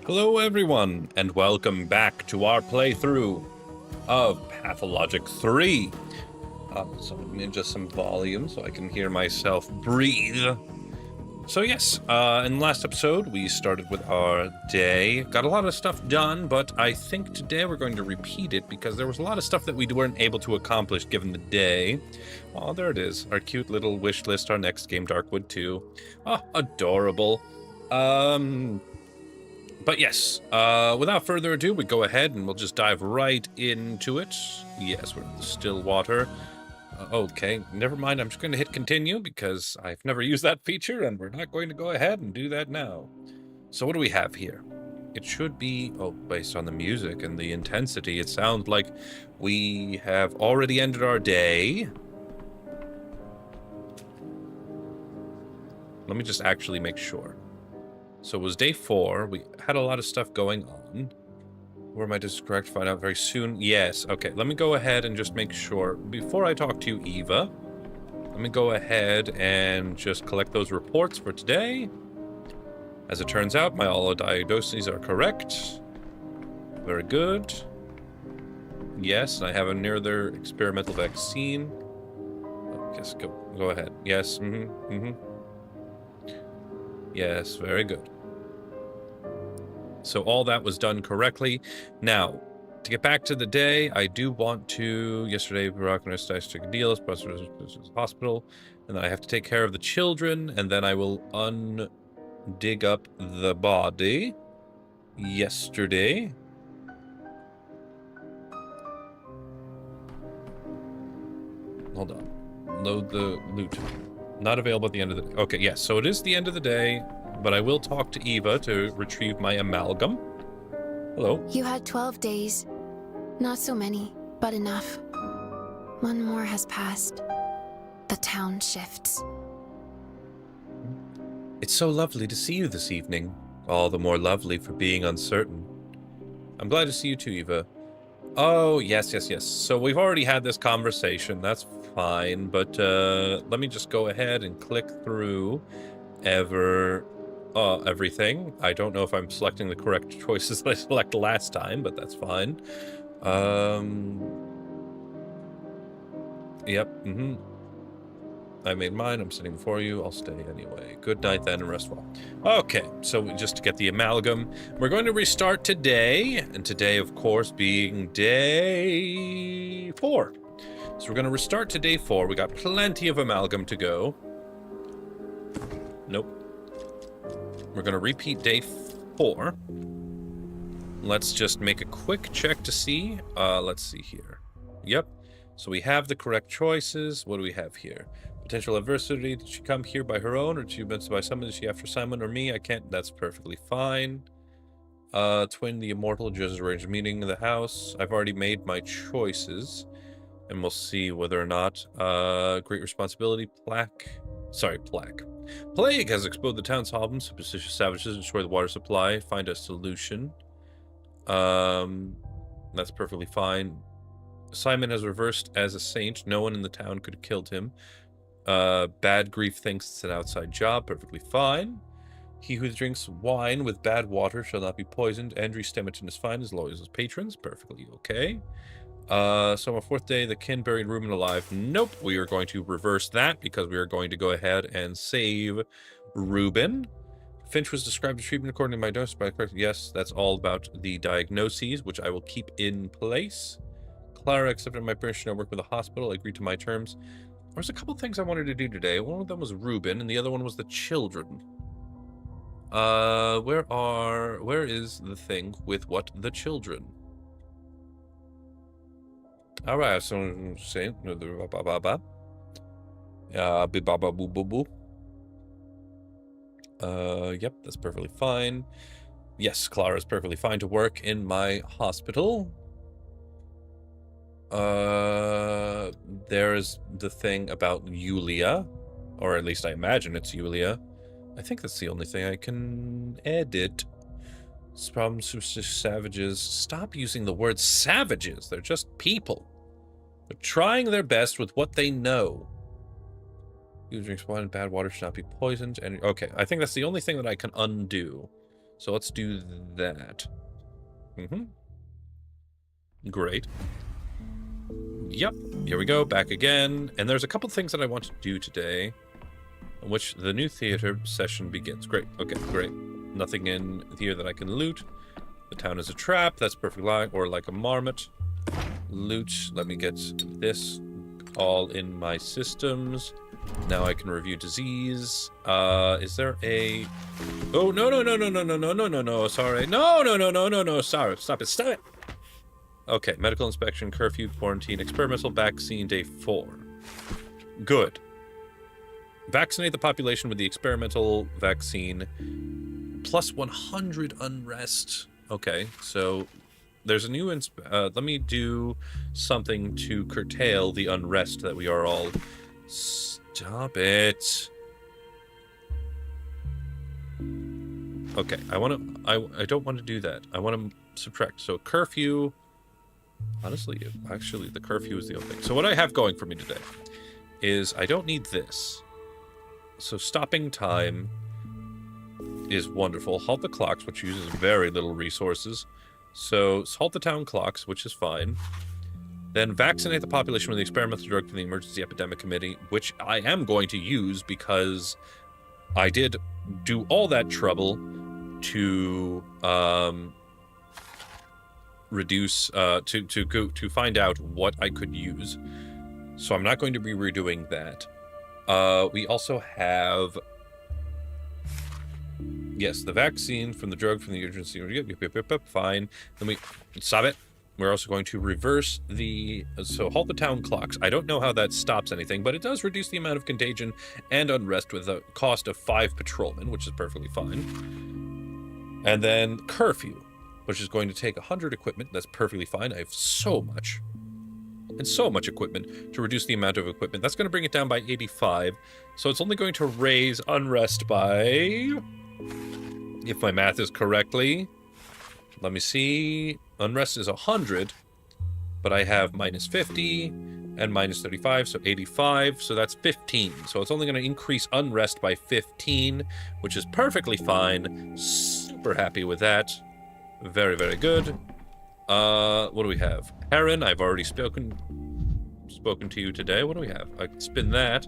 Hello everyone, and welcome back to our playthrough of Pathologic 3. So I'm going to adjust some volume so I can hear myself breathe. So yes, in the last episode we started with our day. Got a lot of stuff done, but I think today we're going to repeat it because there was a lot of stuff that we weren't able to accomplish given the day. Oh, there it is. Our cute little wish list, our next game, Darkwood 2. Oh, adorable. But yes, without further ado, we go ahead and we'll just dive right into it. Yes, we're in the still water. Okay, never mind. I'm just going to hit continue because I've never used that feature, and we're not going to go ahead and do that now. So what do we have here? It should be, based on the music and the intensity, it sounds like we have already ended our day. Let me just actually make sure. So it was day 4. We had a lot of stuff going on. Or am I just correct? Find out very soon. Yes. Okay, let me go ahead and just make sure. Before I talk to you, Eva, let me go ahead and just collect those reports for today. As it turns out, my all diagnoses are correct. Very good. Yes, and I have another experimental vaccine. Oh, yes, go ahead. Yes. Yes, very good. So all that was done correctly. Now, to get back to the day, I do want to... Yesterday, Barack and I took a deal. Hospital. And then I have to take care of the children. And then I will dig up the body. Yesterday. Hold on. Load the loot. Not available at the end of the... Okay, yes. So it is the end of the day. But I will talk to Eva to retrieve my amalgam. Hello. You had 12 days. Not so many, but enough. One more has passed. The town shifts. It's so lovely to see you this evening. All the more lovely for being uncertain. I'm glad to see you too, Eva. Oh, yes. So we've already had this conversation. That's fine. But let me just go ahead and click through everything. I don't know if I'm selecting the correct choices that I selected last time, but that's fine. Yep. I made mine. I'm sitting before you. I'll stay anyway. Good night then and rest well. Okay, so just to get the amalgam, we're going to restart today, and today, of course, being day 4. So we're going to restart to day 4. We got plenty of amalgam to go. Nope. We're going to repeat day 4. Let's just make a quick check to see. Let's see here. Yep. So we have the correct choices. What do we have here? Potential adversity. Did she come here by her own, or did she be by someone? Is she after Simon or me? I can't. That's perfectly fine. Twin the immortal just arranged a meeting in the house. I've already made my choices, and we'll see whether or not. Great responsibility. Plaque. Plague has exploded the town's problems. Superstitious savages destroy the water supply. Find a solution. That's perfectly fine. Simon has reversed as a saint. No one in the town could have killed him. Bad grief thinks it's an outside job. Perfectly fine. He who drinks wine with bad water shall not be poisoned. Andrew Stemmerton is fine as loyal as his patrons. Perfectly okay. So on 4th day, the kin buried Reuben alive. Nope, we are going to reverse that because we are going to go ahead and save Reuben. Finch was described as treatment according to my dose. Yes, that's all about the diagnoses, which I will keep in place. Clara accepted my permission to work with the hospital. I agreed to my terms. There's a couple things I wanted to do today. One of them was Reuben, and the other one was the children. Where is the thing with what the children? All right, so say yep, that's perfectly fine. Yes, Clara is perfectly fine to work in my hospital. There's the thing about Yulia, or at least I imagine it's Yulia. I think that's the only thing I can edit. Savages. Stop using the word savages. They're just people. They're trying their best with what they know. You drinks wine and bad water should not be poisoned. And okay, I think that's the only thing that I can undo. So let's do that. Great. Yep, here we go, back again. And there's a couple things that I want to do today, in which the new theater session begins. Great, okay, great. Nothing in here that I can loot. The town is a trap, that's perfect line, or like a marmot. Loot, let me get this all in my systems. Now I can review disease. Is there a... Oh, no, sorry. No, sorry, stop it. Okay, medical inspection, curfew, quarantine, experimental vaccine, day 4. Good. Vaccinate the population with the experimental vaccine, plus 100 unrest. Okay, so there's a new... let me do something to curtail the unrest that we are all... Stop it. Okay, I don't want to do that. I want to subtract. So curfew... Honestly, actually, the curfew is the only thing. So what I have going for me today is I don't need this. So stopping time is wonderful. Halt the clocks, which uses very little resources. So halt the town clocks, which is fine. Then vaccinate the population with the experimental drug from the Emergency Epidemic Committee, which I am going to use because I did do all that trouble to reduce to find out what I could use. So I'm not going to be redoing that. We also have, yes, the vaccine from the drug from the urgency. Fine. Then we stop it. We're also going to reverse the... So halt the town clocks. I don't know how that stops anything, but it does reduce the amount of contagion and unrest with a cost of 5 patrolmen, which is perfectly fine. And then curfew, which is going to take 100 equipment. That's perfectly fine. I have so much. And so much equipment to reduce the amount of equipment. That's going to bring it down by 85. So it's only going to raise unrest by... If my math is correctly... Let me see. Unrest is 100, but I have minus 50 and minus 35, so 85. So that's 15. So it's only going to increase unrest by 15, which is perfectly fine. Super happy with that. Very, very good. What do we have? Heron, I've already spoken to you today. What do we have? I can spin that.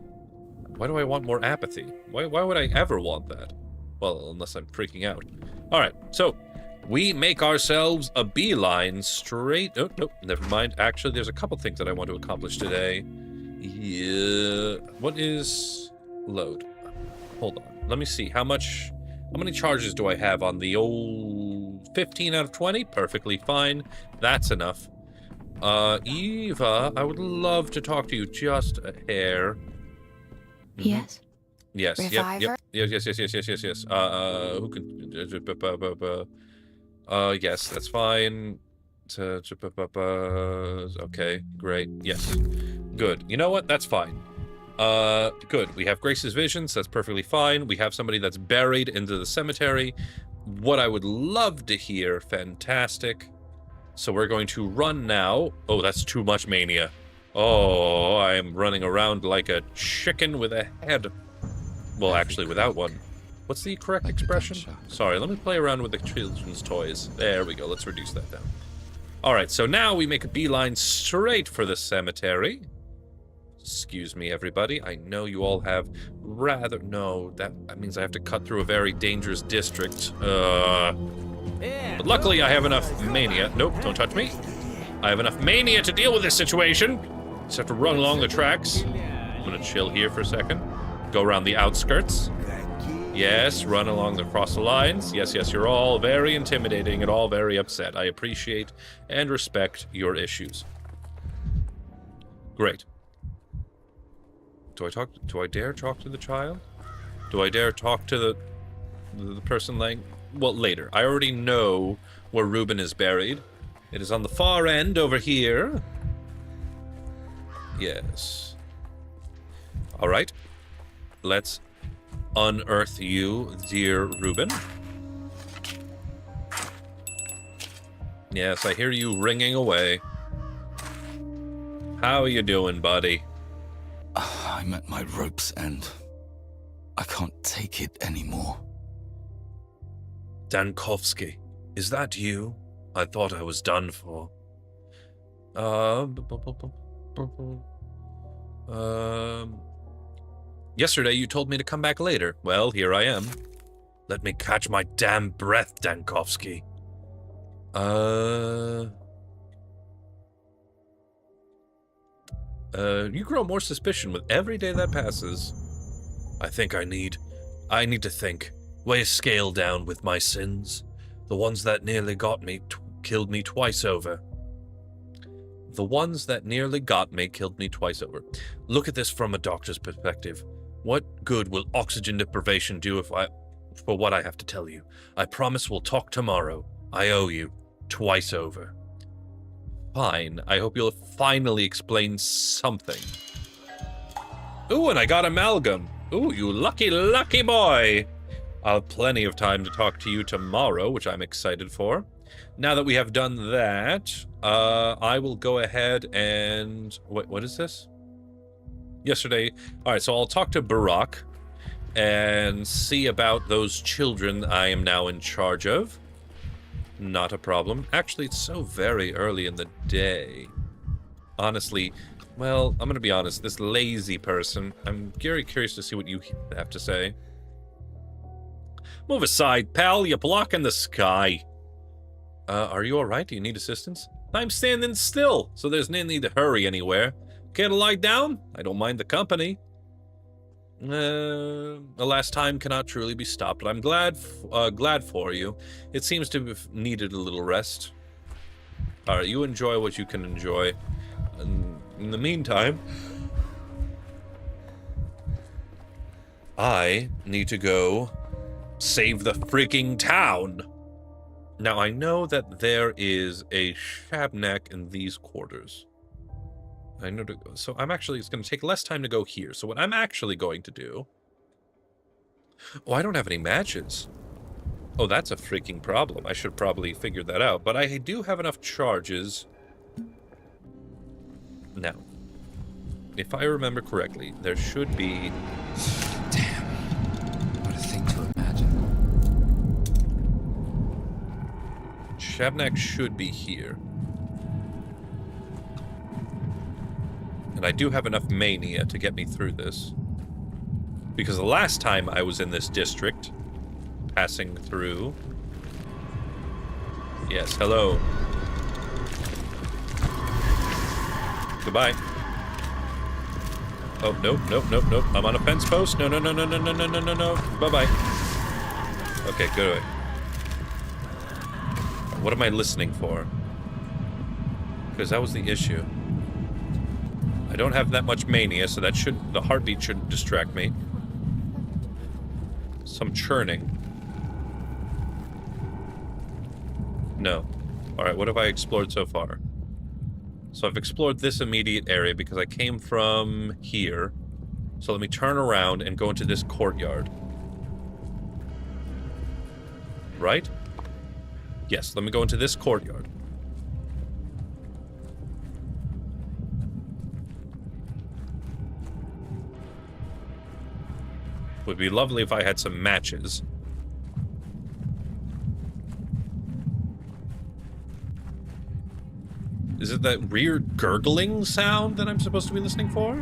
Why do I want more apathy? Why would I ever want that? Well, unless I'm freaking out. All right, so... We make ourselves a beeline straight... Oh, nope, never mind. Actually, there's a couple things that I want to accomplish today. Yeah. What is... Load. Hold on. Let me see. How many charges do I have on the old... 15 out of 20? Perfectly fine. That's enough. Eva, I would love to talk to you just a hair. Yes? Yes, Reviver? Yes. Who can... yes, that's fine. Okay, great. Yes. Good. You know what? That's fine. Good. We have Grace's visions. That's perfectly fine. We have somebody that's buried into the cemetery. What I would love to hear. Fantastic. So we're going to run now. Oh, that's too much mania. Oh, I am running around like a chicken with a head. Well, actually, without one. What's the correct expression? Sorry, let me play around with the children's toys. There we go, let's reduce that down. Alright, so now we make a beeline straight for the cemetery. Excuse me, everybody. I know you all have rather... No, that means I have to cut through a very dangerous district. But luckily I have enough mania. Nope, don't touch me. I have enough mania to deal with this situation. Just have to run along the tracks. I'm gonna chill here for a second. Go around the outskirts. Yes, run across the lines. Yes, you're all very intimidating and all very upset. I appreciate and respect your issues. Great. Do I dare talk to the child? Do I dare talk to the person laying... Well, later. I already know where Reuben is buried. It is on the far end over here. Yes. All right. Let's unearth you, dear Reuben. Yes, I hear you ringing away. How are you doing, buddy? I'm at my rope's end. I can't take it anymore. Dankovsky, is that you? I thought I was done for. Yesterday you told me to come back later. Well, here I am. Let me catch my damn breath, Dankovsky. You grow more suspicion with every day that passes. I think I need to think. Weigh a scale down with my sins. The ones that nearly got me, killed me twice over. The ones that nearly got me killed me twice over. Look at this from a doctor's perspective. What good will oxygen deprivation do for what I have to tell you? I promise we'll talk tomorrow. I owe you. Twice over. Fine. I hope you'll finally explain something. Ooh, and I got amalgam. Ooh, you lucky, lucky boy. I'll have plenty of time to talk to you tomorrow, which I'm excited for. Now that we have done that, I will go ahead and... What is this? Yesterday. Alright, so I'll talk to Barack and see about those children I am now in charge of. Not a problem. Actually, it's so very early in the day. Honestly, well, I'm gonna be honest, this lazy person, I'm very curious to see what you have to say. Move aside, pal, you're blocking the sky. Are you alright? Do you need assistance? I'm standing still, so there's no need to hurry anywhere. Care to lie down? I don't mind the company. The last time cannot truly be stopped, but I'm glad for you. It seems to have needed a little rest. Alright, you enjoy what you can enjoy. And in the meantime, I need to go save the freaking town. Now, I know that there is a Shabnak in these quarters. I know to go. So it's going to take less time to go here. So what I'm actually going to do... Oh, I don't have any matches. Oh, that's a freaking problem. I should probably figure that out. But I do have enough charges. Now, if I remember correctly, there should be... Damn. What a thing to imagine. Shabnak should be here. And I do have enough mania to get me through this. Because the last time I was in this district, passing through... Yes, hello. Goodbye. Oh, nope, nope, nope, nope. I'm on a fence post. No, no, no, no, no, no, no, no, no, no. Bye-bye. Okay, good. What am I listening for? Because that was the issue. I don't have that much mania, so that the heartbeat shouldn't distract me. Some churning. No. Alright, what have I explored so far? So I've explored this immediate area because I came from here. So let me turn around and go into this courtyard. Right? Yes, let me go into this courtyard. Would be lovely if I had some matches. Is it that weird gurgling sound that I'm supposed to be listening for?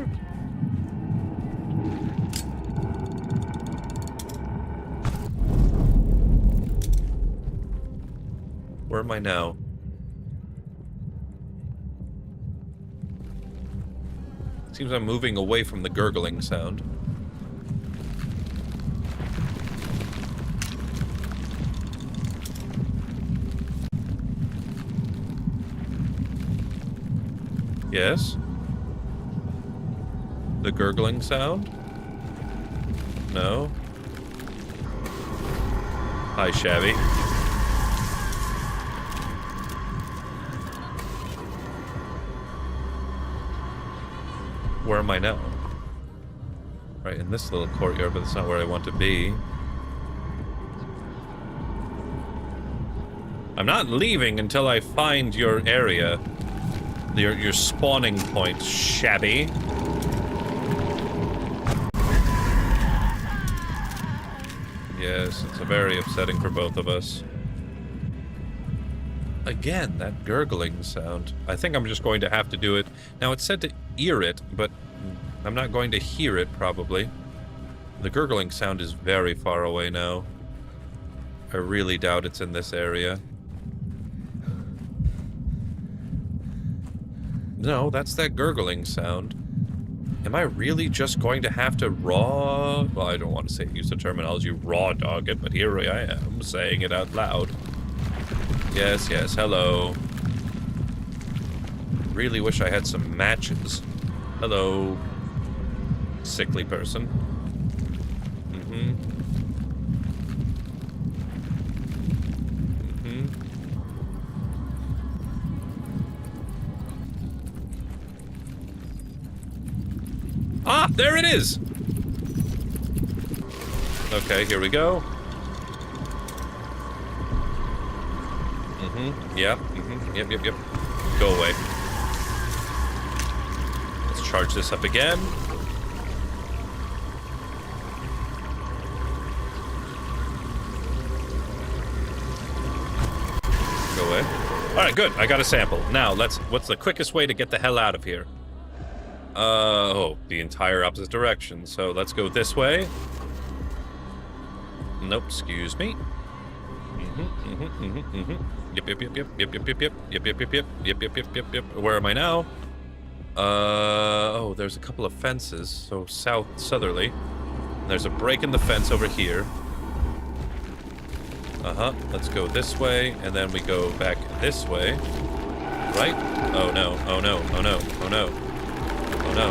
Where am I now? Seems I'm moving away from the gurgling sound. Yes? The gurgling sound? No? Hi, Shabby. Where am I now? Right, in this little courtyard, but that's not where I want to be. I'm not leaving until I find your area. Your spawning point, Shabby. Yes, it's very upsetting for both of us. Again, that gurgling sound. I think I'm just going to have to do it. Now, it said to ear it, but I'm not going to hear it, probably. The gurgling sound is very far away now. I really doubt it's in this area. No, that's that gurgling sound. Am I really just going to have to raw... Well, I don't want to use the terminology raw dog it, but here I am, saying it out loud. Yes, yes, hello. Really wish I had some matches. Hello. Sickly person. Ah, there it is! Okay, here we go. Yep, yep. Go away. Let's charge this up again. Go away. Alright, good. I got a sample. Now, what's the quickest way to get the hell out of here? Oh, the entire opposite direction. So let's go this way. Nope, excuse me. Yep. Where am I now? Oh, there's a couple of fences. So southerly. There's a break in the fence over here. Let's go this way, and then we go back this way. Right? Oh no, oh no, oh no, oh no. Oh no.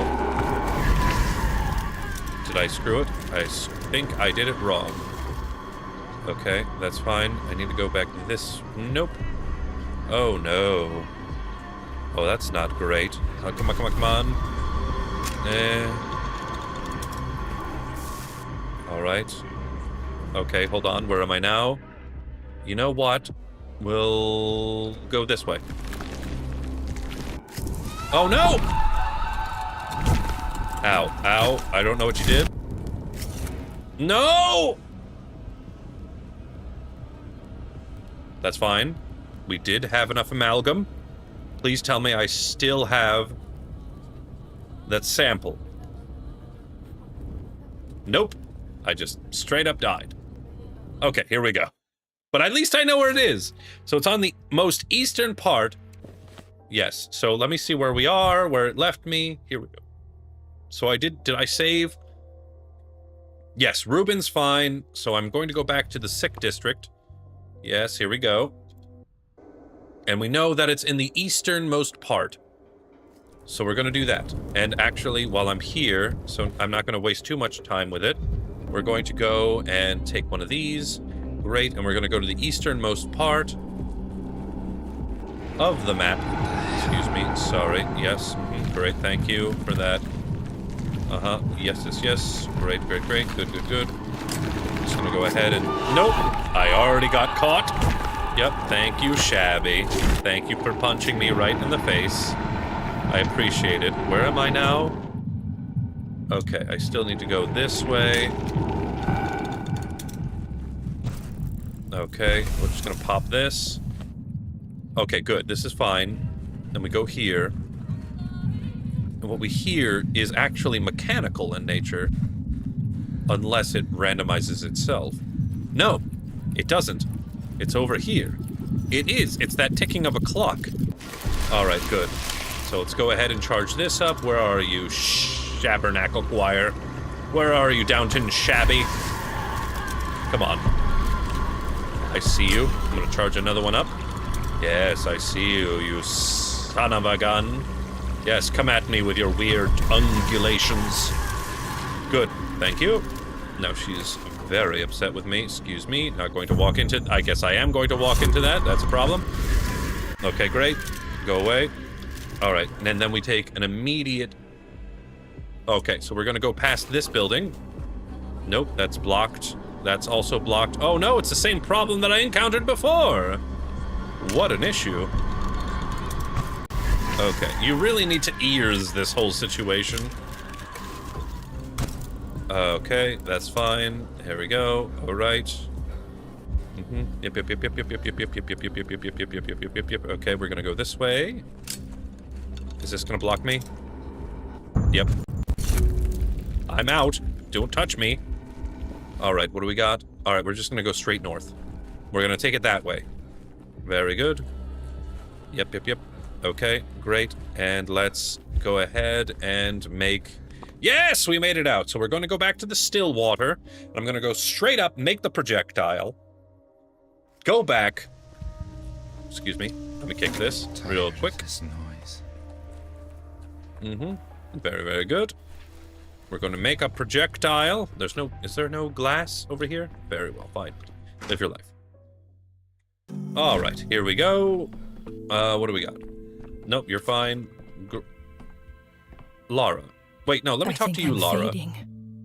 Did I screw it? I think I did it wrong. Okay, that's fine. I need to go back this... Nope. Oh no. Oh, that's not great. Oh, come on. Alright. Okay, hold on. Where am I now? You know what? We'll go this way. Oh no! Ow, ow. I don't know what you did. No! That's fine. We did have enough amalgam. Please tell me I still have that sample. Nope. I just straight up died. Okay, here we go. But at least I know where it is. So it's on the most eastern part. Yes, so let me see where we are, where it left me. Here we go. So did I save? Yes, Ruben's fine. So I'm going to go back to the sick district. Yes, here we go. And we know that it's in the easternmost part. So we're going to do that. And actually, while I'm here, so I'm not going to waste too much time with it, we're going to go and take one of these. Great, and we're going to go to the easternmost part of the map. Excuse me, sorry. Yes, great, thank you for that. Yes. Great. Good. Just gonna go ahead and... Nope! I already got caught. Yep, thank you, Shabby. Thank you for punching me right in the face. I appreciate it. Where am I now? Okay, I still need to go this way. Okay, we're just gonna pop this. Okay, good. This is fine. Then we go here. And what we hear is actually mechanical in nature. Unless it randomizes itself. No, it doesn't. It's over here. It is. It's that ticking of a clock. Alright, good. So let's go ahead and charge this up. Where are you, Shabernacle Choir? Where are you, Downton Shabby? Come on. I see you. I'm gonna charge another one up. Yes, I see you, you son of a gun. Yes, come at me with your weird ungulations. Good, thank you. Now she's very upset with me. Excuse me, not going to walk into... I guess I am going to walk into that. That's a problem. Okay, great. Go away. Alright, and then we take an immediate... Okay, so we're gonna go past this building. Nope, that's blocked. That's also blocked. Oh no, it's the same problem that I encountered before! What an issue. Okay, you really need to ears this whole situation. Okay, that's fine. Here we go. All right. Yep. Okay, we're gonna go this way. Is this gonna block me? Yep. I'm out. Don't touch me. All right, what do we got? All right, we're just gonna go straight north. We're gonna take it that way. Very good. Yep. Okay, great. And let's go ahead and make... Yes, we made it out. So we're going to go back to the still water. I'm going to go straight up, make the projectile. Go back. Excuse me. Let me kick this real quick. This noise. Very, very good. We're going to make a projectile. Is there no glass over here? Very well, fine. Live your life. All right, here we go. What do we got? Nope, you're fine. Lara. Wait, no, let me talk to you, Lara. Fading.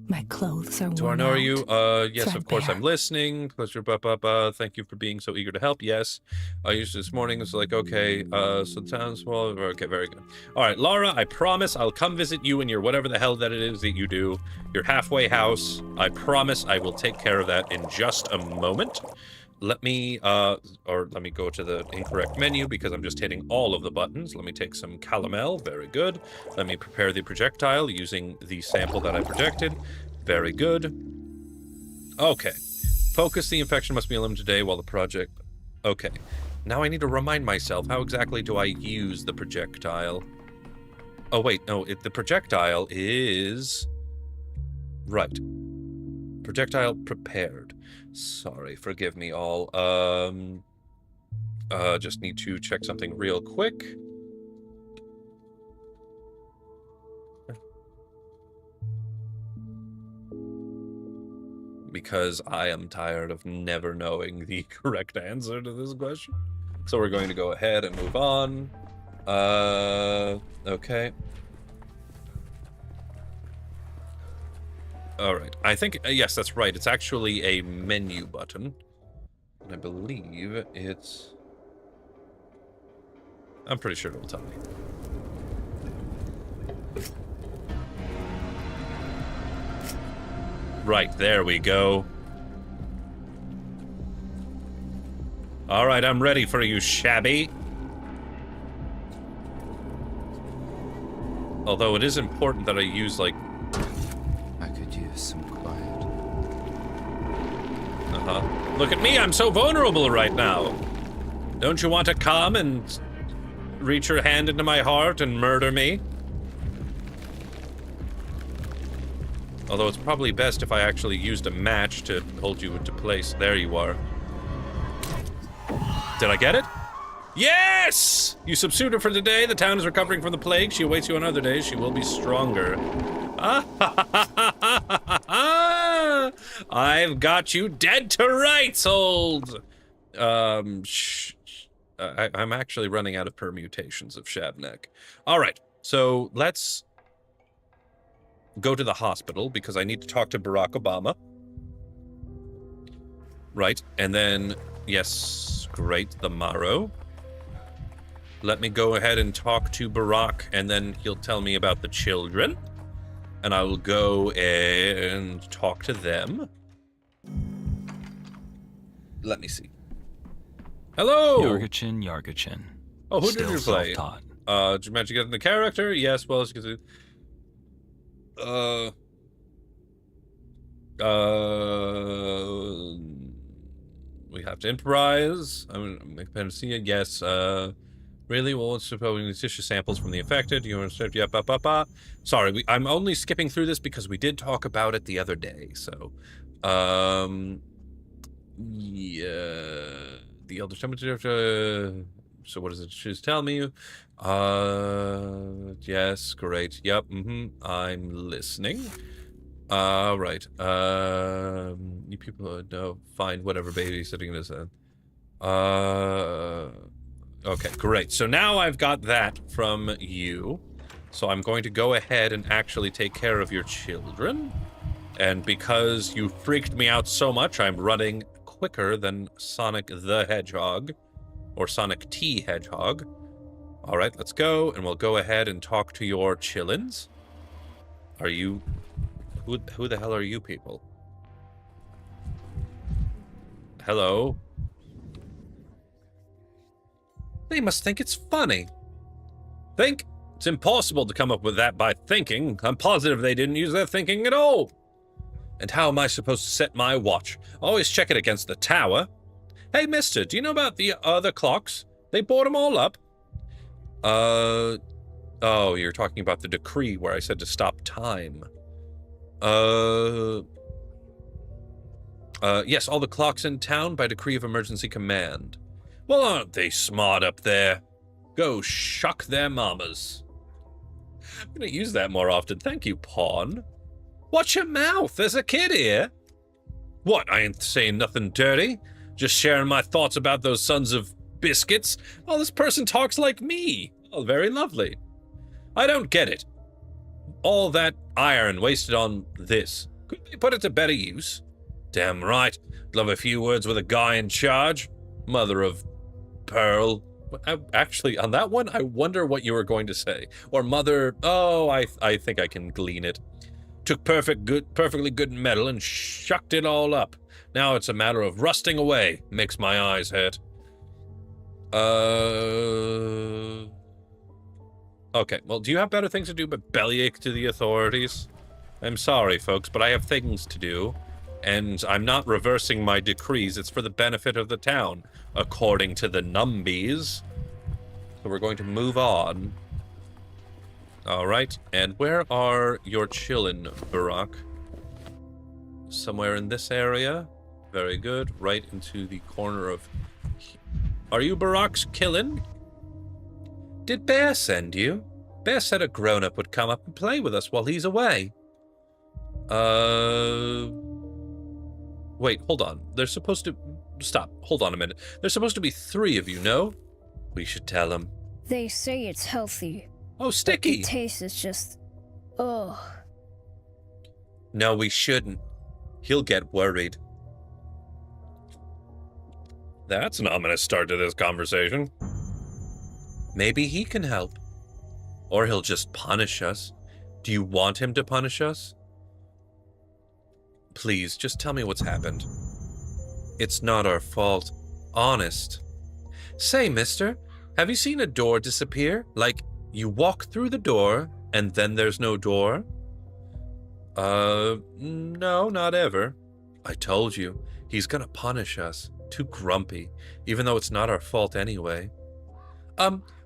My clothes are Do I worn know out. you? Yes, of course, I'm listening. Pleasure, thank you for being so eager to help. Yes. I used this morning. It's like, okay, so the town's well. Okay, very good. All right, Lara, I promise I'll come visit you in your whatever the hell that it is that you do. Your halfway house. I promise I will take care of that in just a moment. Let me go to the incorrect menu because I'm just hitting all of the buttons. Let me take some calomel. Very good. Let me prepare the projectile using the sample that I projected. Very good. Okay. Focus. The infection must be eliminated today while the project... Okay. Now I need to remind myself, how exactly do I use the projectile? Oh, wait. No, the projectile is... Right. Projectile prepared. Sorry, forgive me all. Just need to check something real quick. Because I am tired of never knowing the correct answer to this question. So we're going to go ahead and move on. Okay. All right. I think, yes, that's right. It's actually a menu button. And I believe it's... I'm pretty sure it'll tell me. Right, there we go. All right, I'm ready for you, Shabby. Although it is important that I use, like... I could use some quiet. Look at me, I'm so vulnerable right now. Don't you want to come and reach your hand into my heart and murder me? Although it's probably best if I actually used a match to hold you into place. There you are. Did I get it? Yes! You subsued her for the day. The town is recovering from the plague. She awaits you on other days. She will be stronger. I've got you dead to rights, old... I'm actually running out of permutations of Shabneck. All right, so let's go to the hospital because I need to talk to Barack Obama. Right, and then, yes, great, the Morrow. Let me go ahead and talk to Barack, and then he'll tell me about the children. And I will go and talk to them. Let me see. Hello! Yargachin. Oh, who Still did you play? self-taught. Did you manage to get in the character? Yes, well, as you can see. We have to improvise. Make panacea. Yes. Really? Well, let's suppose these tissue samples from the infected. You want to start? Yep. Sorry, I'm only skipping through this because we did talk about it the other day. So, yeah. The elder temperature. So what does it choose? Tell me. Yes. Great. Yep. I'm listening. Right. You people know. Fine. Whatever. Babysitting is then. Okay. Great. So now I've got that from you. So I'm going to go ahead and actually take care of your children. And because you freaked me out so much, I'm running quicker than Sonic the Hedgehog. Or Sonic T Hedgehog. All right, let's go, and we'll go ahead and talk to your chillins. Are you... Who the hell are you people? Hello? They must think it's funny. Think? It's impossible to come up with that by thinking. I'm positive they didn't use their thinking at all. And how am I supposed to set my watch? Always check it against the tower. Hey, mister, do you know about the other clocks? They bought them all up. Oh, you're talking about the decree where I said to stop time. Yes, all the clocks in town by decree of emergency command. Well, aren't they smart up there? Go shuck their mamas. I'm gonna use that more often. Thank you, Pawn. Watch your mouth, there's a kid here. What, I ain't saying nothing dirty. Just sharing my thoughts about those sons of biscuits. Oh, this person talks like me. Oh, very lovely. I don't get it. All that iron wasted on this. Couldn't they put it to better use? Damn right. Love a few words with a guy in charge. Mother of pearl. Actually, on that one, I wonder what you were going to say. Or mother... Oh, I think I can glean it. Took perfectly good metal and shucked it all up. Now it's a matter of rusting away. Makes my eyes hurt. Okay, well, do you have better things to do but bellyache to the authorities? I'm sorry, folks, but I have things to do. And I'm not reversing my decrees. It's for the benefit of the town, according to the numbies. So we're going to move on. All right, and where are your chillin', Barack? Somewhere in this area. Very good. Right into the corner of... Are you Barack's killin'? Did Bear send you? Bear said a grown-up would come up and play with us while he's away. Wait, hold on. There's supposed to... Stop. Hold on a minute. There's supposed to be 3 of you, no? We should tell him. They say it's healthy. Oh, Sticky! The taste is just... Ugh. No, we shouldn't. He'll get worried. That's an ominous start to this conversation. Maybe he can help. Or he'll just punish us. Do you want him to punish us? Please, just tell me what's happened. It's not our fault. Honest. Say, mister, have you seen a door disappear? Like, you walk through the door, and then there's no door? No, not ever. I told you, he's gonna punish us. Too grumpy, even though it's not our fault anyway.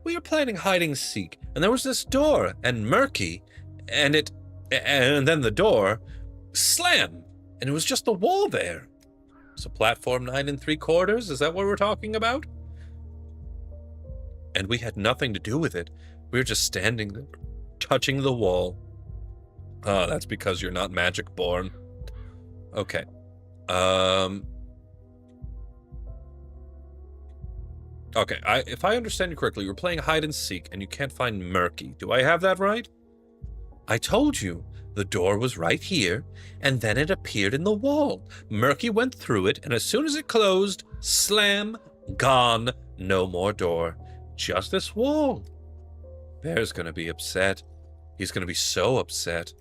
We were playing hide-and-seek, and there was this door, and murky, and then the door, slam, and it was just the wall there. So platform 9 3/4, is that what we're talking about? And we had nothing to do with it. We were just standing there, touching the wall. Oh, that's because you're not magic born. Okay. Okay, if I understand you correctly, you're playing hide and seek and you can't find Murky. Do I have that right? I told you. The door was right here, and then it appeared in the wall. Murky went through it, and as soon as it closed, slam, gone, no more door. Just this wall. Bear's gonna be upset. He's gonna be so upset.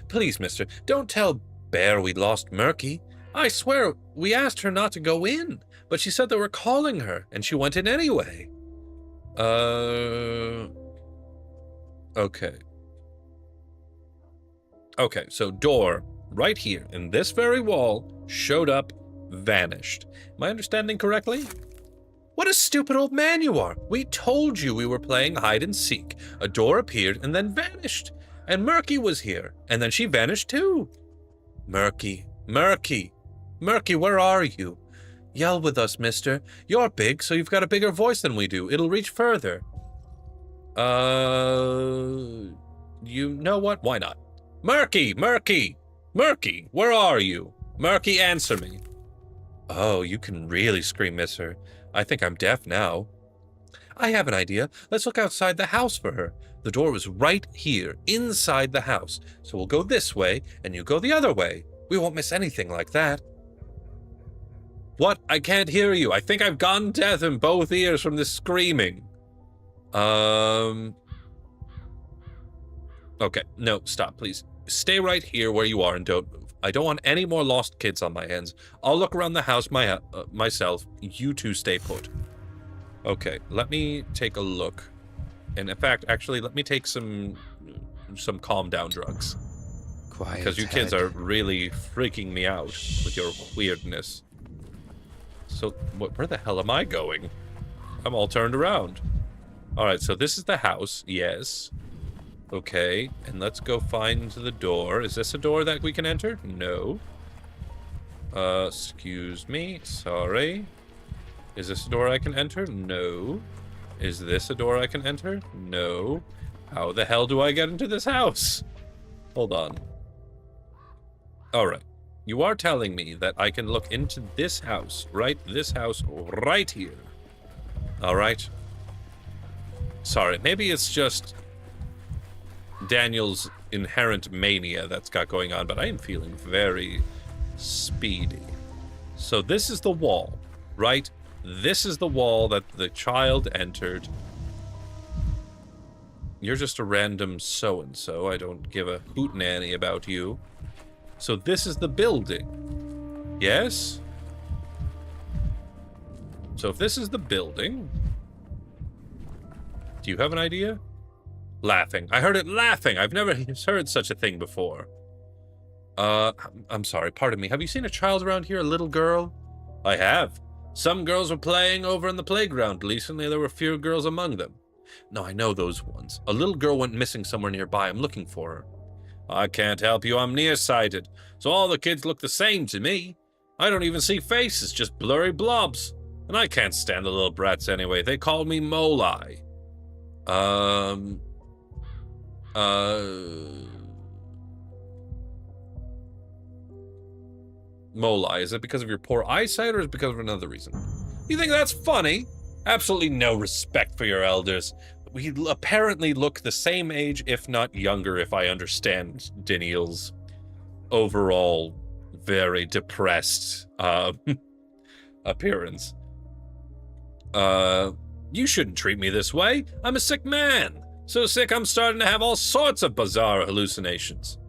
Please, mister, don't tell Bear we lost Murky. I swear, we asked her not to go in, but she said they were calling her, and she went in anyway. Okay. Okay, so door, right here, in this very wall, showed up, vanished. Am I understanding correctly? What a stupid old man you are! We told you we were playing hide and seek. A door appeared and then vanished. And Murky was here, and then she vanished too. Murky, Murky, Murky, where are you? Yell with us, mister. You're big, so you've got a bigger voice than we do. It'll reach further. You know what? Why not? Murky, Murky, Murky, where are you? Murky, answer me. Oh, you can really scream, mister. I think I'm deaf now. I have an idea. Let's look outside the house for her. The door was right here, inside the house. So we'll go this way, and you go the other way. We won't miss anything like that. What? I can't hear you. I think I've gone deaf in both ears from this screaming. Okay, no, stop, please. Stay right here where you are and don't move. I don't want any more lost kids on my hands. I'll look around the house myself. You two stay put. Okay, let me take a look. And in fact, actually, let me take some calm down drugs. Quiet. Because you kids are really freaking me out with your weirdness. So, where the hell am I going? I'm all turned around. Alright, so this is the house, yes. Okay, and let's go find the door. Is this a door that we can enter? No. Excuse me, sorry. Is this a door I can enter? No. Is this a door I can enter? No. How the hell do I get into this house? Hold on. Alright. You are telling me that I can look into this house, right? This house right here. Alright. Sorry, maybe it's just Daniel's inherent mania that's got going on, but I am feeling very speedy. So this is the wall, right? This is the wall that the child entered. You're just a random so-and-so. I don't give a hootenanny about you. So this is the building. Yes? So if this is the building... Do you have an idea? Laughing. I heard it laughing. I've never heard such a thing before. I'm sorry, pardon me. Have you seen a child around here, a little girl? I have. Some girls were playing over in the playground. Recently, there were few girls among them. No, I know those ones. A little girl went missing somewhere nearby. I'm looking for her. I can't help you. I'm nearsighted. So all the kids look the same to me. I don't even see faces, just blurry blobs. And I can't stand the little brats anyway. They call me Mole-Eye. Mole-Eye, is it because of your poor eyesight or is it because of another reason? You think that's funny? Absolutely no respect for your elders. We apparently look the same age, if not younger, if I understand Daniel's overall very depressed appearance. You shouldn't treat me this way. I'm a sick man. So sick I'm starting to have all sorts of bizarre hallucinations.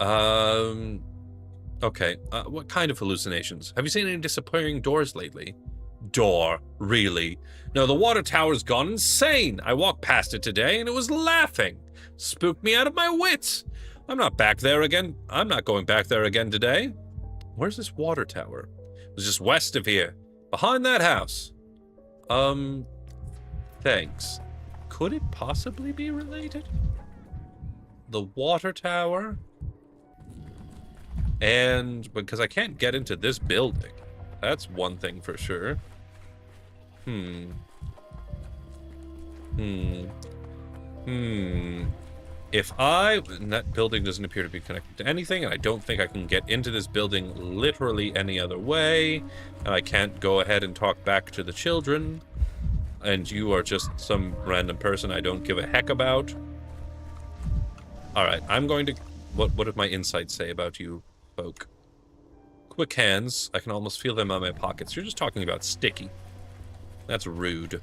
Okay, what kind of hallucinations? Have you seen any disappearing doors lately? Door, really? No, the water tower's gone insane. I walked past it today and it was laughing. Spooked me out of my wits. I'm not back there again. I'm not going back there again today. Where's this water tower? It was just west of here. Behind that house. Thanks. Could it possibly be related? The water tower? And because I can't get into this building. That's one thing for sure. If and that building doesn't appear to be connected to anything, and I don't think I can get into this building literally any other way, and I can't go ahead and talk back to the children, and you are just some random person I don't give a heck about. Alright, I'm going to... What did my insights say about you folk? Quick hands. I can almost feel them on my pockets. You're just talking about sticky. That's rude.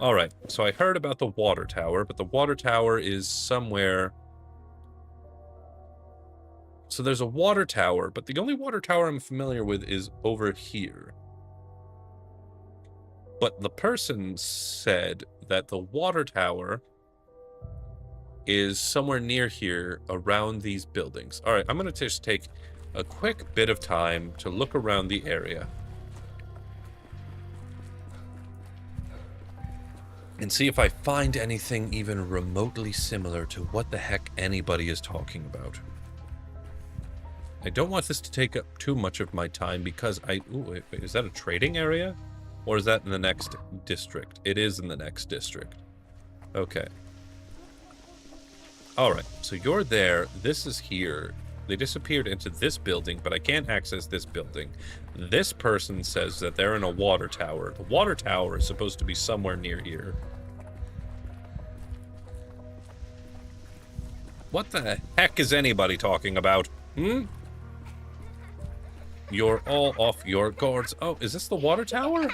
Alright, so I heard about the water tower, but the water tower is somewhere... So there's a water tower, but the only water tower I'm familiar with is over here. But the person said that the water tower is somewhere near here around these buildings. Alright, I'm going to just take a quick bit of time to look around the area. And see if I find anything even remotely similar to what the heck anybody is talking about. I don't want this to take up too much of my time because Ooh, wait, is that a trading area? Or is that in the next district? It is in the next district. Okay. Alright, so you're there. This is here. They disappeared into this building, but I can't access this building. This person says that they're in a water tower. The water tower is supposed to be somewhere near here. What the heck is anybody talking about? You're all off your guards. Oh, is this the water tower?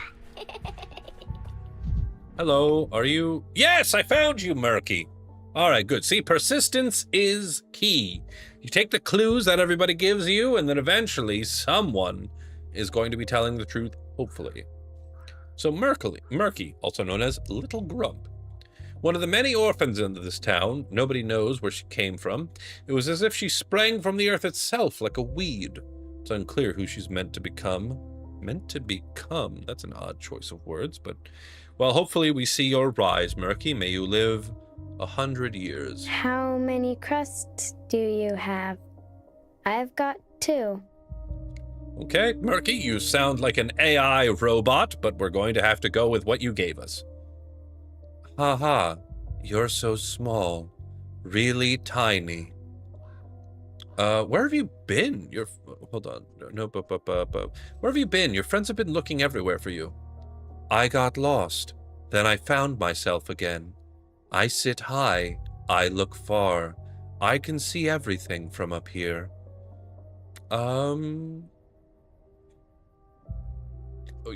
Hello, are you... Yes, I found you, Murky. All right, good. See, persistence is key. You take the clues that everybody gives you, and then eventually someone is going to be telling the truth, hopefully. So Murky, also known as Little Grump, one of the many orphans in this town. Nobody knows where she came from. It was as if she sprang from the earth itself like a weed. It's unclear who she's meant to become. Meant to become? That's an odd choice of words, but... Well, hopefully we see your rise, Murky. May you live 100 years. How many crusts do you have? I've got 2. Okay, Murky, you sound like an AI robot, but we're going to have to go with what you gave us. Haha, you're so small. Really tiny. Where have you been? Hold on. No, where have you been? Your friends have been looking everywhere for you. I got lost. Then I found myself again. I sit high. I look far. I can see everything from up here.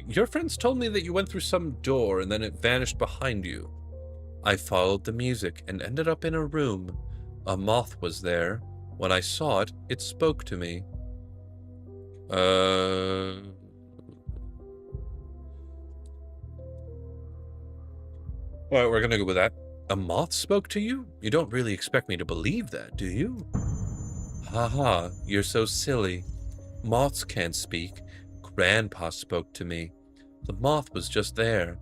Your friends told me that you went through some door and then it vanished behind you. I followed the music and ended up in a room. A moth was there. When I saw it, it spoke to me. Alright, we're gonna go with that. A moth spoke to you? You don't really expect me to believe that, do you? Haha, you're so silly. Moths can't speak. Grandpa spoke to me. The moth was just there.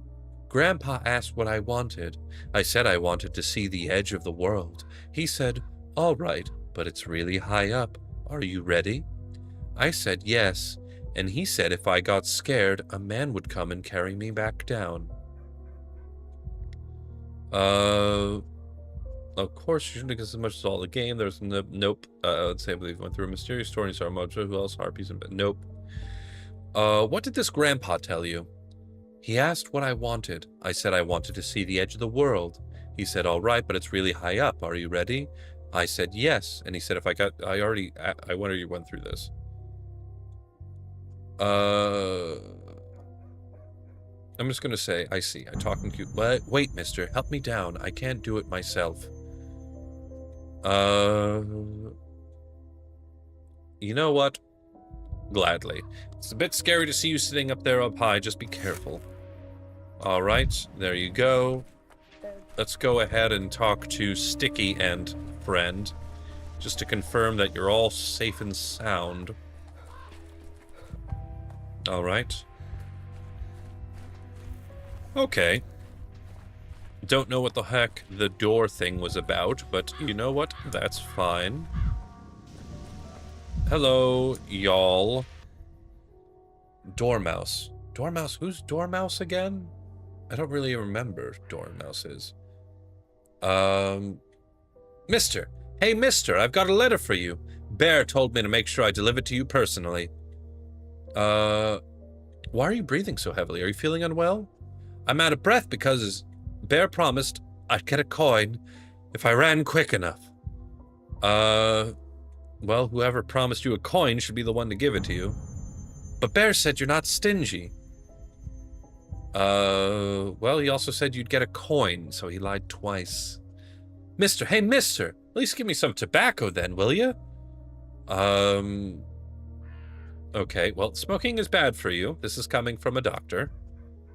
Grandpa asked what I wanted. I said I wanted to see the edge of the world. He said, all right, but it's really high up. Are you ready? I said yes, and he said if I got scared, a man would come and carry me back down. Of course, you shouldn't guess as much as all the game. There's nope. Let's say we went through a mysterious story. Sorry, Mojo. Who else? Harpies and nope. What did this grandpa tell you? He asked what I wanted. I said I wanted to see the edge of the world. He said, all right, but it's really high up. Are you ready? I said yes, and he said if I wonder you went through this. I'm just gonna say, I see. I talk in cute. Wait, mister, help me down. I can't do it myself. You know what? Gladly. It's a bit scary to see you sitting up there up high. Just be careful. All right, there you go. Let's go ahead and talk to Sticky and Friend, just to confirm that you're all safe and sound. All right. Okay. Don't know what the heck the door thing was about, but you know what? That's fine. Hello, y'all. Dormouse. Dormouse? Who's Dormouse again? I don't really remember Dormouse is. Mister. Hey, mister, I've got a letter for you. Bear told me to make sure I deliver it to you personally. Why are you breathing so heavily? Are you feeling unwell? I'm out of breath because Bear promised I'd get a coin if I ran quick enough. Well, whoever promised you a coin should be the one to give it to you. But Bear said you're not stingy. Well, he also said you'd get a coin, so he lied twice. Mister, hey, mister, at least give me some tobacco then, will you? Okay, well, smoking is bad for you. This is coming from a doctor.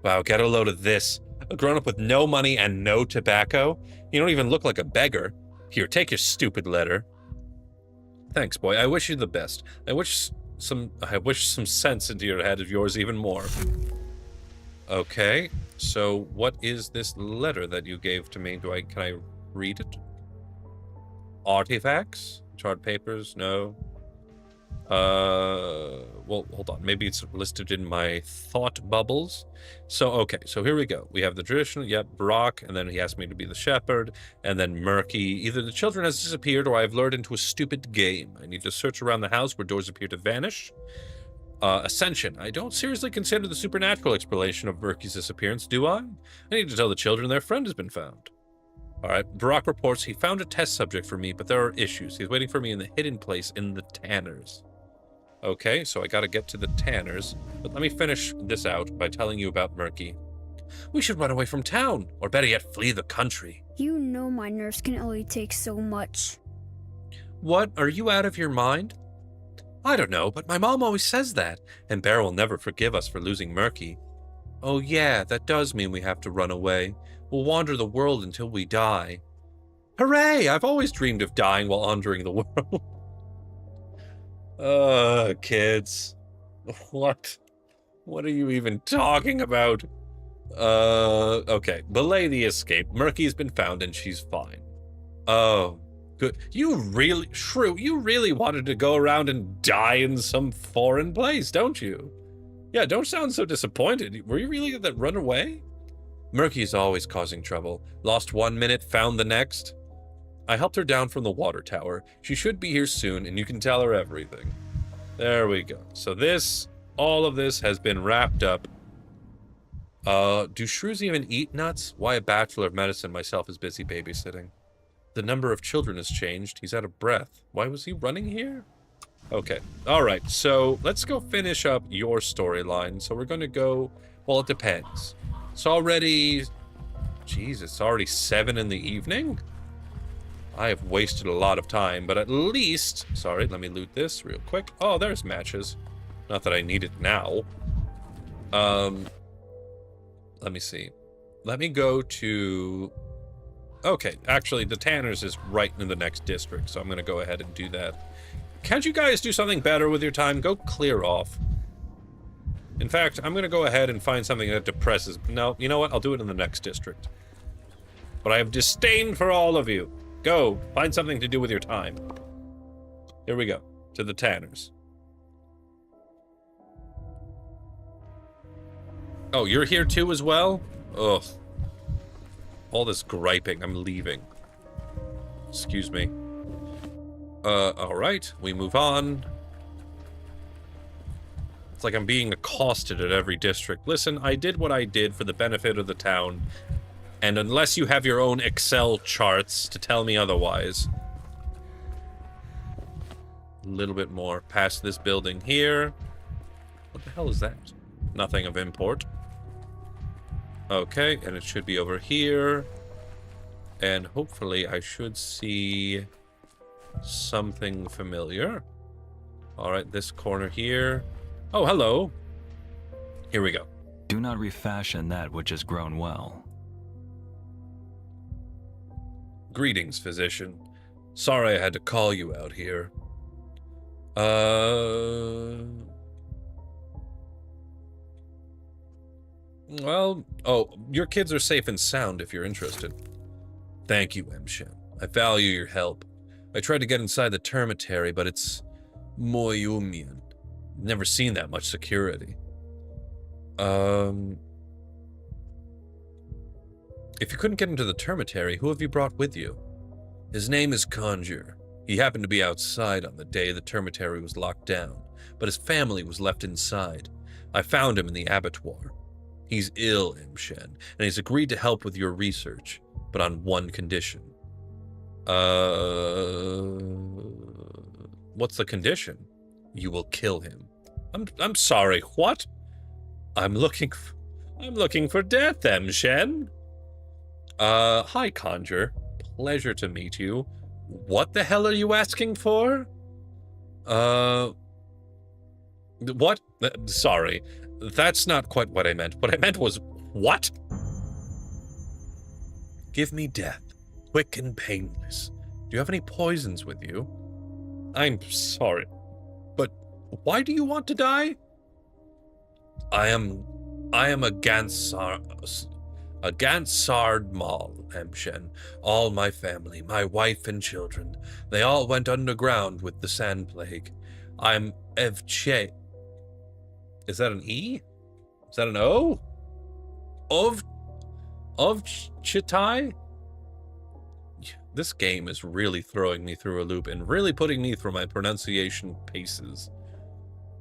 Wow, get a load of this. A grown-up with no money and no tobacco? You don't even look like a beggar. Here, take your stupid letter. Thanks, boy. I wish you the best. I wish some sense into your head of yours even more. Okay, so what is this letter that you gave to me? Can I read it? Artifacts? Charred papers? No. Well, hold on. Maybe it's listed in my thought bubbles. So, okay. So here we go. We have the traditional, yep, Brock, and then he asked me to be the shepherd, and then Murky. Either the children has disappeared or I've lured into a stupid game. I need to search around the house where doors appear to vanish. Ascension. I don't seriously consider the supernatural explanation of Murky's disappearance, do I? I need to tell the children their friend has been found. Alright, Brock reports he found a test subject for me, but there are issues. He's waiting for me in the hidden place in the Tanners. Okay, so I gotta get to the Tanners, but let me finish this out by telling you about Murky. We should run away from town, or better yet, flee the country. You know my nurse can only take so much. What? Are you out of your mind? I don't know, but my mom always says that, and Bear will never forgive us for losing Murky. Oh yeah, that does mean we have to run away. We'll wander the world until we die. Hooray! I've always dreamed of dying while wandering the world. Kids. What? What are you even talking about? Okay. Belay the escape. Murky's been found and she's fine. Oh, good. You really, Shrew, you really wanted to go around and die in some foreign place, don't you? Yeah, don't sound so disappointed. Were you really going to run away? Murky's always causing trouble. Lost 1 minute, found the next. I helped her down from the water tower. She should be here soon, and you can tell her everything. There we go. So all of this has been wrapped up. Do shrews even eat nuts? Why a bachelor of medicine? Myself is busy babysitting. The number of children has changed. He's out of breath. Why was he running here? Okay. All right. So let's go finish up your storyline. So we're going to go, well, it depends. It's already, geez, it's already 7 in the evening. I have wasted a lot of time, but at least, sorry, let me loot this real quick. Oh, there's matches. Not that I need it now. Let me see. Let me go to, okay, actually the Tanners is right in the next district, so I'm going to go ahead and do that. Can't you guys do something better with your time? Go clear off. In fact, I'm going to go ahead and find something that depresses. No, you know what? I'll do it in the next district. But I have disdain for all of you. Go, find something to do with your time. Here we go, to the Tanners. Oh, you're here too as well? Ugh. All this griping, I'm leaving. Excuse me. Alright, we move on. It's like I'm being accosted at every district. Listen, I did what I did for the benefit of the town. And unless you have your own Excel charts to tell me otherwise. A little bit more past this building here. What the hell is that? Nothing of import. Okay, and it should be over here. And hopefully I should see something familiar. Alright, this corner here. Oh, hello. Here we go. Do not refashion that which has grown well. Greetings, physician. Sorry I had to call you out here. Well, oh, your kids are safe and sound if you're interested. Thank you, Mshem. I value your help. I tried to get inside the termitary, but it's Moyumian. Never seen that much security. If you couldn't get into the termitary, who have you brought with you? His name is Conjure. He happened to be outside on the day the termitary was locked down, but his family was left inside. I found him in the abattoir. He's ill, Imshen, and he's agreed to help with your research, but on one condition. What's the condition? You will kill him. I'm sorry, what? I'm looking for death, Imshen. Hi, Conjure. Pleasure to meet you. What the hell are you asking for? What? Sorry. That's not quite what I meant. What I meant was, what? Give me death, quick and painless. Do you have any poisons with you? I'm sorry, but why do you want to die? I am a Gansard Mal, Emshen. All my family, my wife and children, they all went underground with the sand plague. I'm Evche. Is that an E? Is that an O? Of Chitai? This game is really throwing me through a loop and really putting me through my pronunciation paces.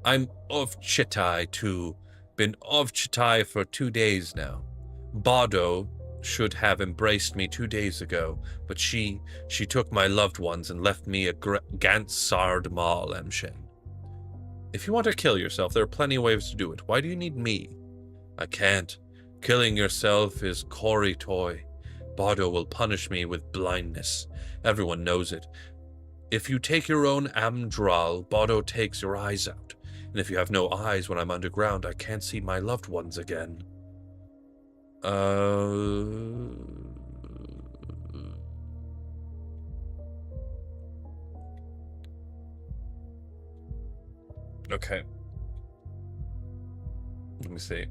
I'm of Chitai too. Been of Chitai for 2 days now. Bado should have embraced me 2 days ago, but she took my loved ones and left me a Gansard Mal, Emshen. If you want to kill yourself, there are plenty of ways to do it. Why do you need me? I can't. Killing yourself is Cory toy. Bado will punish me with blindness. Everyone knows it. If you take your own Amdral, Bodo takes your eyes out. And if you have no eyes when I'm underground, I can't see my loved ones again. Okay. Let me see.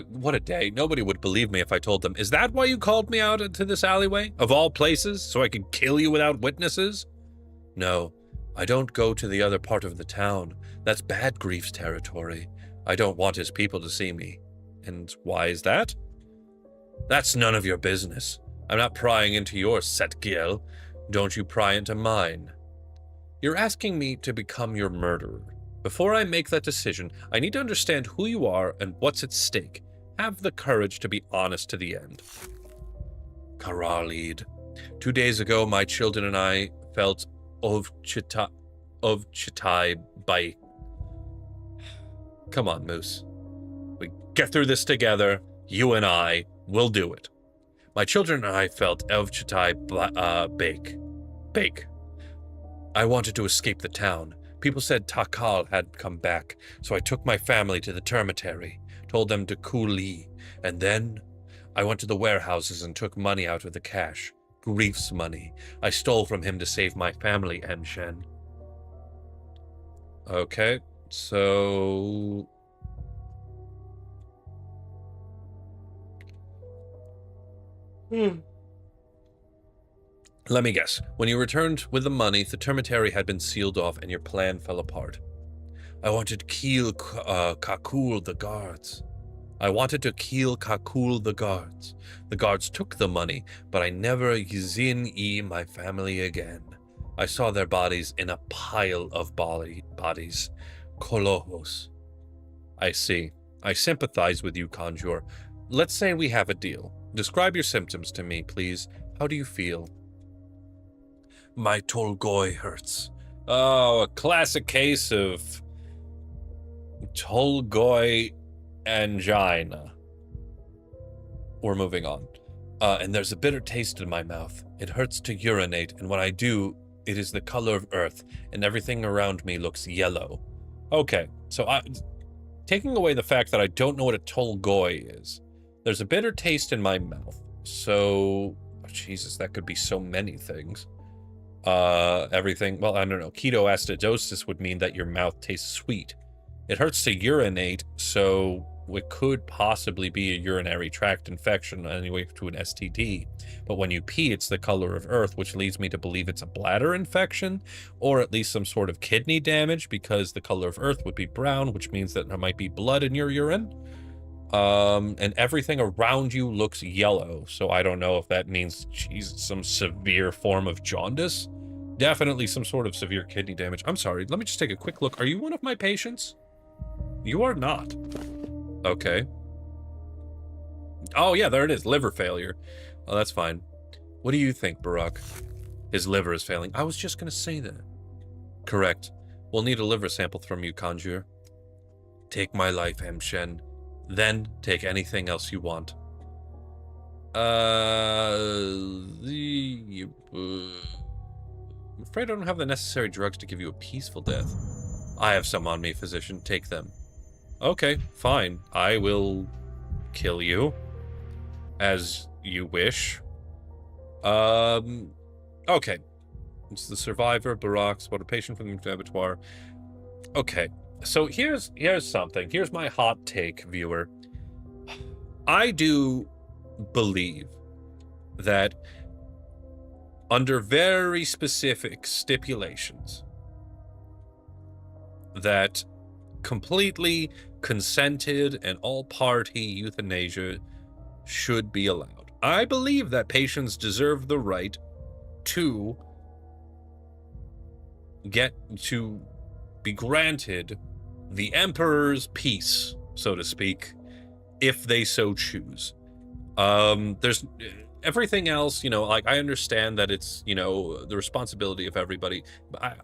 What a day. Nobody would believe me if I told them, is that why you called me out into this alleyway? Of all places? So I could kill you without witnesses? No, I don't go to the other part of the town. That's Bad Grief's territory. I don't want his people to see me. And why is that? That's none of your business. I'm not prying into your Setgiel. Don't you pry into mine. You're asking me to become your murderer. Before I make that decision, I need to understand who you are and what's at stake. Have the courage to be honest to the end. Karalid. 2 days ago, my children and I felt Ovchitai by. Come on, Moose. We get through this together. You and I will do it. My children and I felt Ovchitai bake. I wanted to escape the town. People said Takal had come back, so I took my family to the termitary, told them to coolly, and then I went to the warehouses and took money out of the cash. Grief's money. I stole from him to save my family, Emshen. Okay, so... Let me guess. When you returned with the money, the termitary had been sealed off and your plan fell apart. I wanted to kill Kakul the guards. The guards took the money, but I never zin my family again. I saw their bodies in a pile of bodies. Kolohos. I see. I sympathize with you, Conjure. Let's say we have a deal. Describe your symptoms to me, please. How do you feel? My Tolgoi hurts. Oh, a classic case of Tolgoi angina. We're moving on. And there's a bitter taste in my mouth. It hurts to urinate, and when I do, it is the color of earth, and everything around me looks yellow. Okay, so taking away the fact that I don't know what a Tolgoi is, there's a bitter taste in my mouth. So, oh, Jesus, that could be so many things. Everything, well, I don't know. Ketoacidosis would mean that your mouth tastes sweet. It hurts to urinate, so it could possibly be a urinary tract infection anyway to an STD. But when you pee, it's the color of earth, which leads me to believe it's a bladder infection, or at least some sort of kidney damage, because the color of earth would be brown, which means that there might be blood in your urine. And everything around you looks yellow, so I don't know if that means, Jesus, some severe form of jaundice. Definitely some sort of severe kidney damage. I'm sorry, let me just take a quick look. Are you one of my patients? You are not. Okay. Oh, yeah, there it is. Liver failure. Oh, that's fine. What do you think, Barak? His liver is failing. I was just going to say that. Correct. We'll need a liver sample from you, Conjure. Take my life, Emshen. Then take anything else you want. I'm afraid I don't have the necessary drugs to give you a peaceful death. I have some on me, physician. Take them. Okay, fine. I will kill you. As you wish. Okay. It's the survivor, Barak, what a patient from the abattoir. Okay, so here's something. Here's my hot take, viewer. I do believe that under very specific stipulations, that completely consented and all-party euthanasia should be allowed. I believe that patients deserve the right to be granted the Emperor's peace, so to speak, if they so choose. There's everything else, like, I understand that it's, the responsibility of everybody, but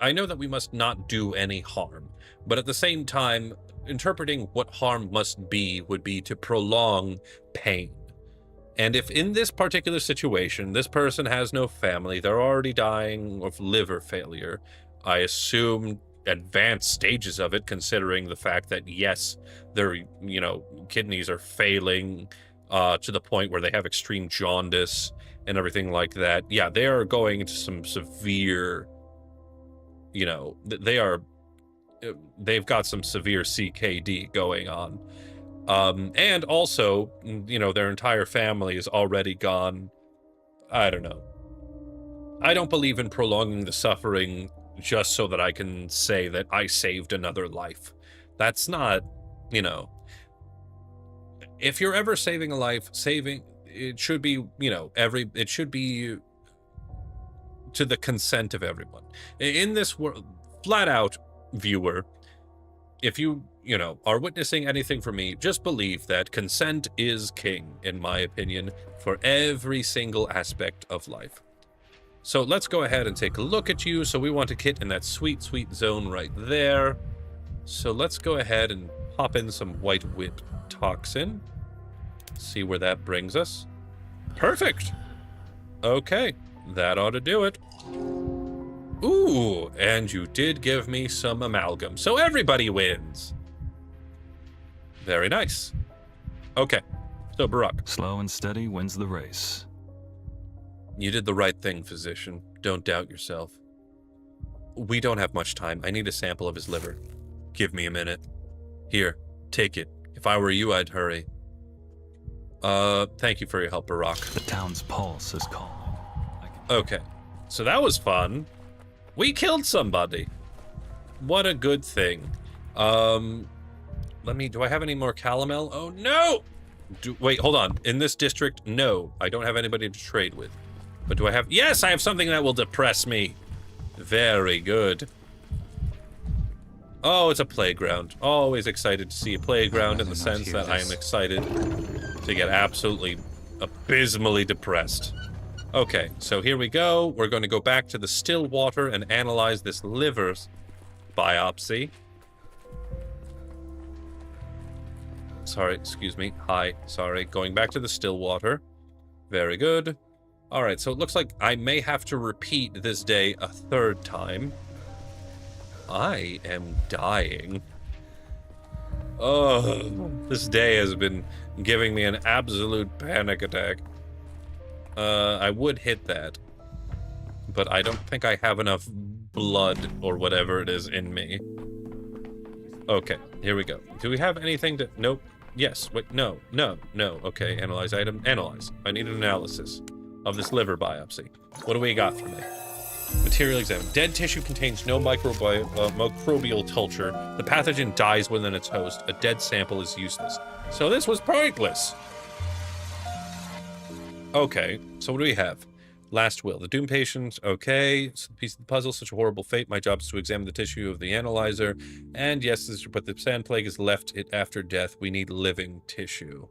I know that we must not do any harm, but at the same time, interpreting what harm must be would be to prolong pain. And if in this particular situation, this person has no family, they're already dying of liver failure, I assume advanced stages of it, considering the fact that, yes, their, kidneys are failing to the point where they have extreme jaundice and everything like that. Yeah, they are going into some severe, they've got some severe CKD going on. And also, their entire family is already gone. I don't know. I don't believe in prolonging the suffering just so that I can say that I saved another life. That's not, if you're ever saving a life, it should be, it should be to the consent of everyone. In this world, flat out, viewer, if you are witnessing anything from me, just believe that consent is king, in my opinion, for every single aspect of life. So let's go ahead and take a look at you. So we want to kit in that sweet, sweet zone right there. So let's go ahead and pop in some white whip toxin. See where that brings us. Perfect. Okay, that ought to do it. Ooh, and you did give me some amalgam, so everybody wins. Very nice. Okay, so Barack. Slow and steady wins the race. You did the right thing, physician. Don't doubt yourself. We don't have much time. I need a sample of his liver. Give me a minute. Here, take it. If I were you, I'd hurry. Thank you for your help, Barack. The town's pulse is calming. Okay, so that was fun. We killed somebody. What a good thing. Do I have any more calomel? Oh, no! Wait, hold on. In this district, no. I don't have anybody to trade with. But do I have... Yes, I have something that will depress me. Very good. Oh, it's a playground. Always excited to see a playground in the sense that I am excited to get absolutely abysmally depressed. Okay, so here we go. We're going to go back to the still water and analyze this liver biopsy. Sorry, excuse me. Hi, sorry. Going back to the still water. Very good. All right, so it looks like I may have to repeat this day a third time. I am dying. Oh, this day has been giving me an absolute panic attack. I would hit that, but I don't think I have enough blood or whatever it is in me. Okay, here we go. Do we have anything to... Nope. Yes. Wait, no. Okay, analyze item. Analyze. I need an analysis of this liver biopsy. What do we got for me? Material exam. Dead tissue contains no microbial culture. The pathogen dies within its host. A dead sample is useless. So this was pointless. Okay, so what do we have? Last will. The doomed patient. Okay, it's a piece of the puzzle. Such a horrible fate. My job is to examine the tissue of the analyzer. And yes, but the sand plague has left it after death. We need living tissue.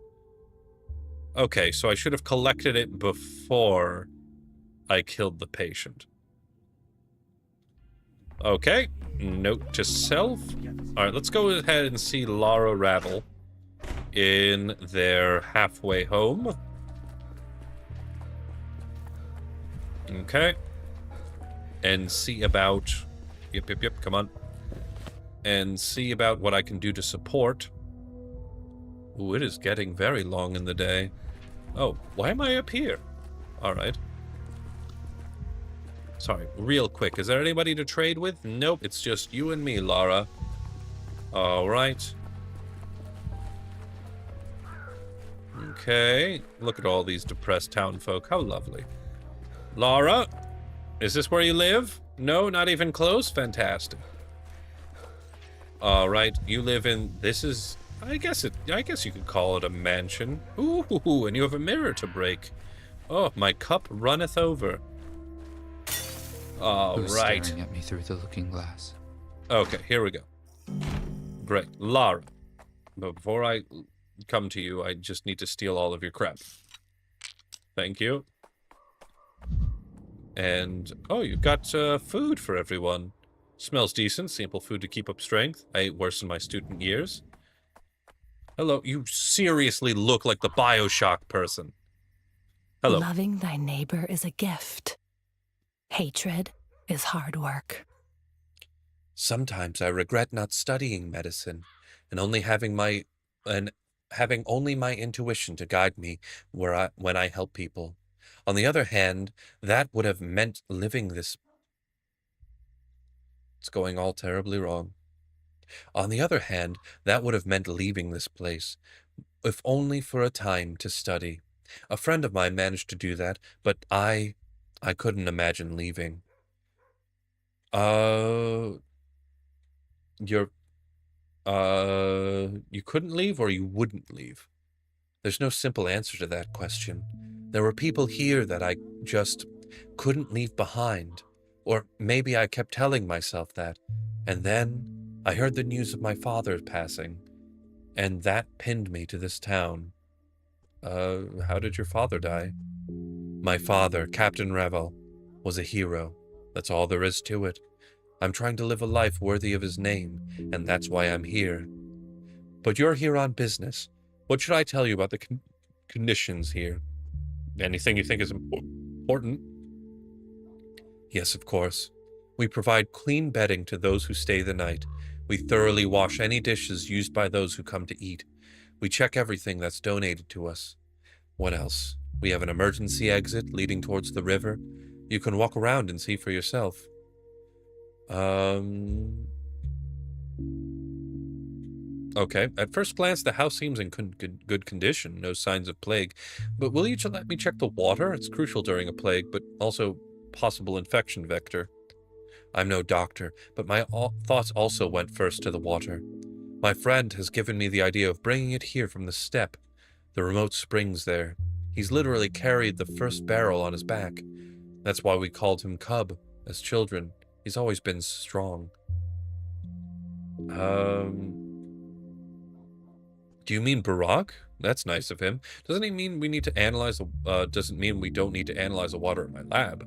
Okay, so I should have collected it before I killed the patient. Okay, note to self. All right, let's go ahead and see Lara Ravel in their halfway home. Okay. And see about... Yep, come on. And see about what I can do to support. Ooh, it is getting very long in the day. Oh, why am I up here? Alright. Sorry, real quick. Is there anybody to trade with? Nope, it's just you and me, Lara. Alright. Okay. Look at all these depressed townfolk. How lovely. Lara, is this where you live? No, not even close? Fantastic. All right, you live in... This is... I guess you could call it a mansion. Ooh, and you have a mirror to break. Oh, my cup runneth over. All right. Staring at me through the looking glass. Okay, here we go. Great. Lara. But before I come to you, I just need to steal all of your crap. Thank you. And, oh, you've got food for everyone. Smells decent, simple food to keep up strength. I ate worse in my student years. Hello, you seriously look like the BioShock person. Hello. Loving thy neighbor is a gift. Hatred is hard work. Sometimes I regret not studying medicine and having only my intuition to guide me when I help people. On the other hand, that would have meant living this. It's going all terribly wrong. On the other hand, that would have meant leaving this place, if only for a time to study. A friend of mine managed to do that, but I couldn't imagine leaving. You're, you couldn't leave or you wouldn't leave? There's no simple answer to that question. There were people here that I just couldn't leave behind. Or maybe I kept telling myself that. And then I heard the news of my father passing. And that pinned me to this town. How did your father die? My father, Captain Ravel, was a hero. That's all there is to it. I'm trying to live a life worthy of his name, and that's why I'm here. But you're here on business. What should I tell you about the conditions here? Anything you think is important? Yes, of course. We provide clean bedding to those who stay the night. We thoroughly wash any dishes used by those who come to eat. We check everything that's donated to us. What else? We have an emergency exit leading towards the river. You can walk around and see for yourself. Okay. At first glance, the house seems in good condition. No signs of plague. But will you let me check the water? It's crucial during a plague, but also possible infection vector. I'm no doctor, but my thoughts also went first to the water. My friend has given me the idea of bringing it here from the steppe. The remote springs there. He's literally carried the first barrel on his back. That's why we called him Cub, as children. He's always been strong. Do you mean Barack? That's nice of him. Doesn't he mean we need to analyze the, doesn't mean we don't need to analyze the water in my lab?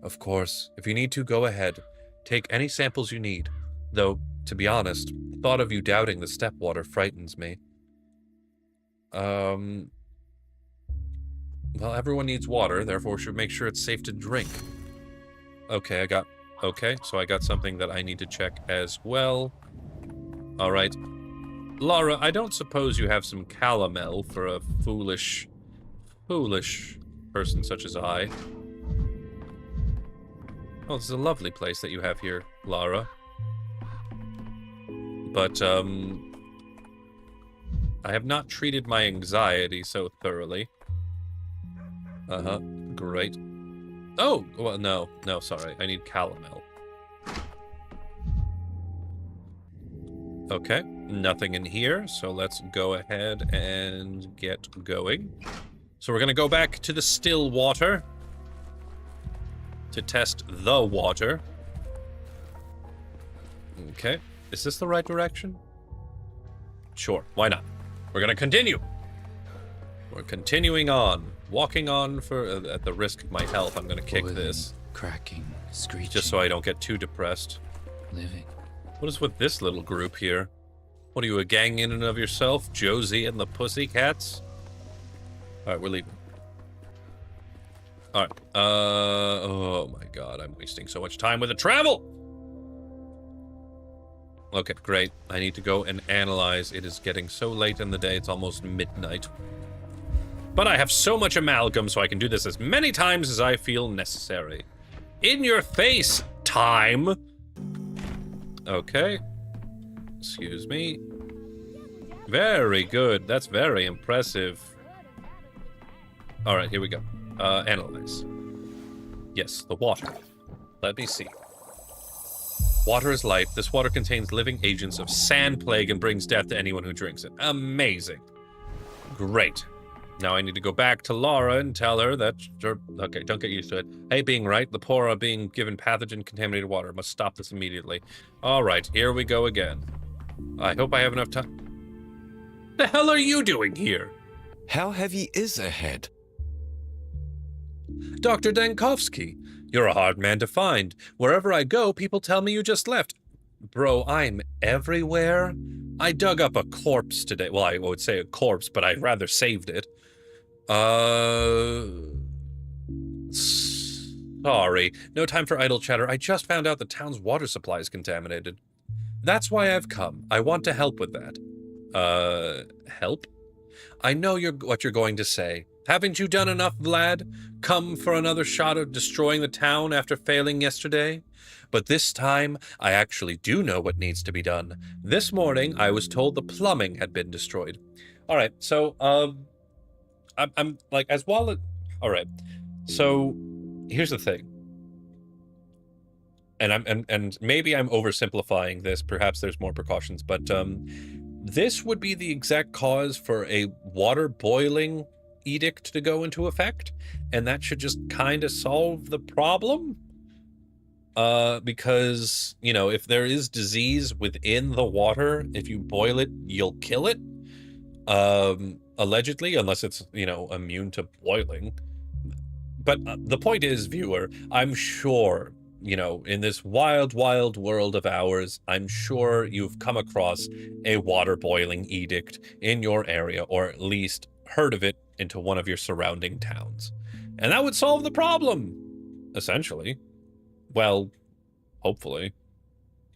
Of course. If you need to, go ahead. Take any samples you need. Though, to be honest, the thought of you doubting the steppe water frightens me. Well, everyone needs water, therefore we should make sure it's safe to drink. Okay, so I got something that I need to check as well. Alright. Lara, I don't suppose you have some calomel for a foolish person such as I. Oh, this is a lovely place that you have here, Lara. But, I have not treated my anxiety so thoroughly. Great. Oh, well, no, sorry. I need calomel. Okay, nothing in here, so let's go ahead and get going. So we're gonna go back to the still water to test the water. Okay, is this the right direction? Sure, why not? We're gonna continue. We're continuing on. Walking on for, at the risk of my health, I'm gonna kick this. Cracking, screeching. Just so I don't get too depressed. Living. What is with this little group here? What are you, a gang in and of yourself? Josie and the Pussycats? Alright, we're leaving. Alright, oh my god, I'm wasting so much time with the travel! Okay, great. I need to go and analyze. It is getting so late in the day, it's almost midnight. But I have so much amalgam, so I can do this as many times as I feel necessary. In your face, time! Okay. Excuse me. Very good. That's very impressive. Alright, here we go. Analyze. Yes, the water. Let me see. Water is life. This water contains living agents of sand plague and brings death to anyone who drinks it. Amazing. Great. Now I need to go back to Lara and tell her that... Okay, don't get used to it. Hey, being right, the poor are being given pathogen-contaminated water. Must stop this immediately. Alright, here we go again. I hope I have enough time... The hell are you doing here? How heavy is a head? Dr. Dankovsky, you're a hard man to find. Wherever I go, people tell me you just left. Bro, I'm everywhere. I dug up a corpse today. Well, I would say a corpse, but I'd rather saved it. Sorry. No time for idle chatter. I just found out the town's water supply is contaminated. That's why I've come. I want to help with that. Help? I know what you're going to say. Haven't you done enough, Vlad? Come for another shot of destroying the town after failing yesterday? But this time, I actually do know what needs to be done. This morning, I was told the plumbing had been destroyed. All right, so, I'm like, as well as... All right, so, here's the thing. And maybe I'm oversimplifying this. Perhaps there's more precautions, but, this would be the exact cause for a water boiling edict to go into effect, and that should just kind of solve the problem. Because, you know, if there is disease within the water, if you boil it, you'll kill it. Allegedly, unless it's, you know, immune to boiling. But the point is, viewer, I'm sure, you know, in this wild, wild world of ours, I'm sure you've come across a water boiling edict in your area, or at least heard of it into one of your surrounding towns. And that would solve the problem, essentially. Well, hopefully.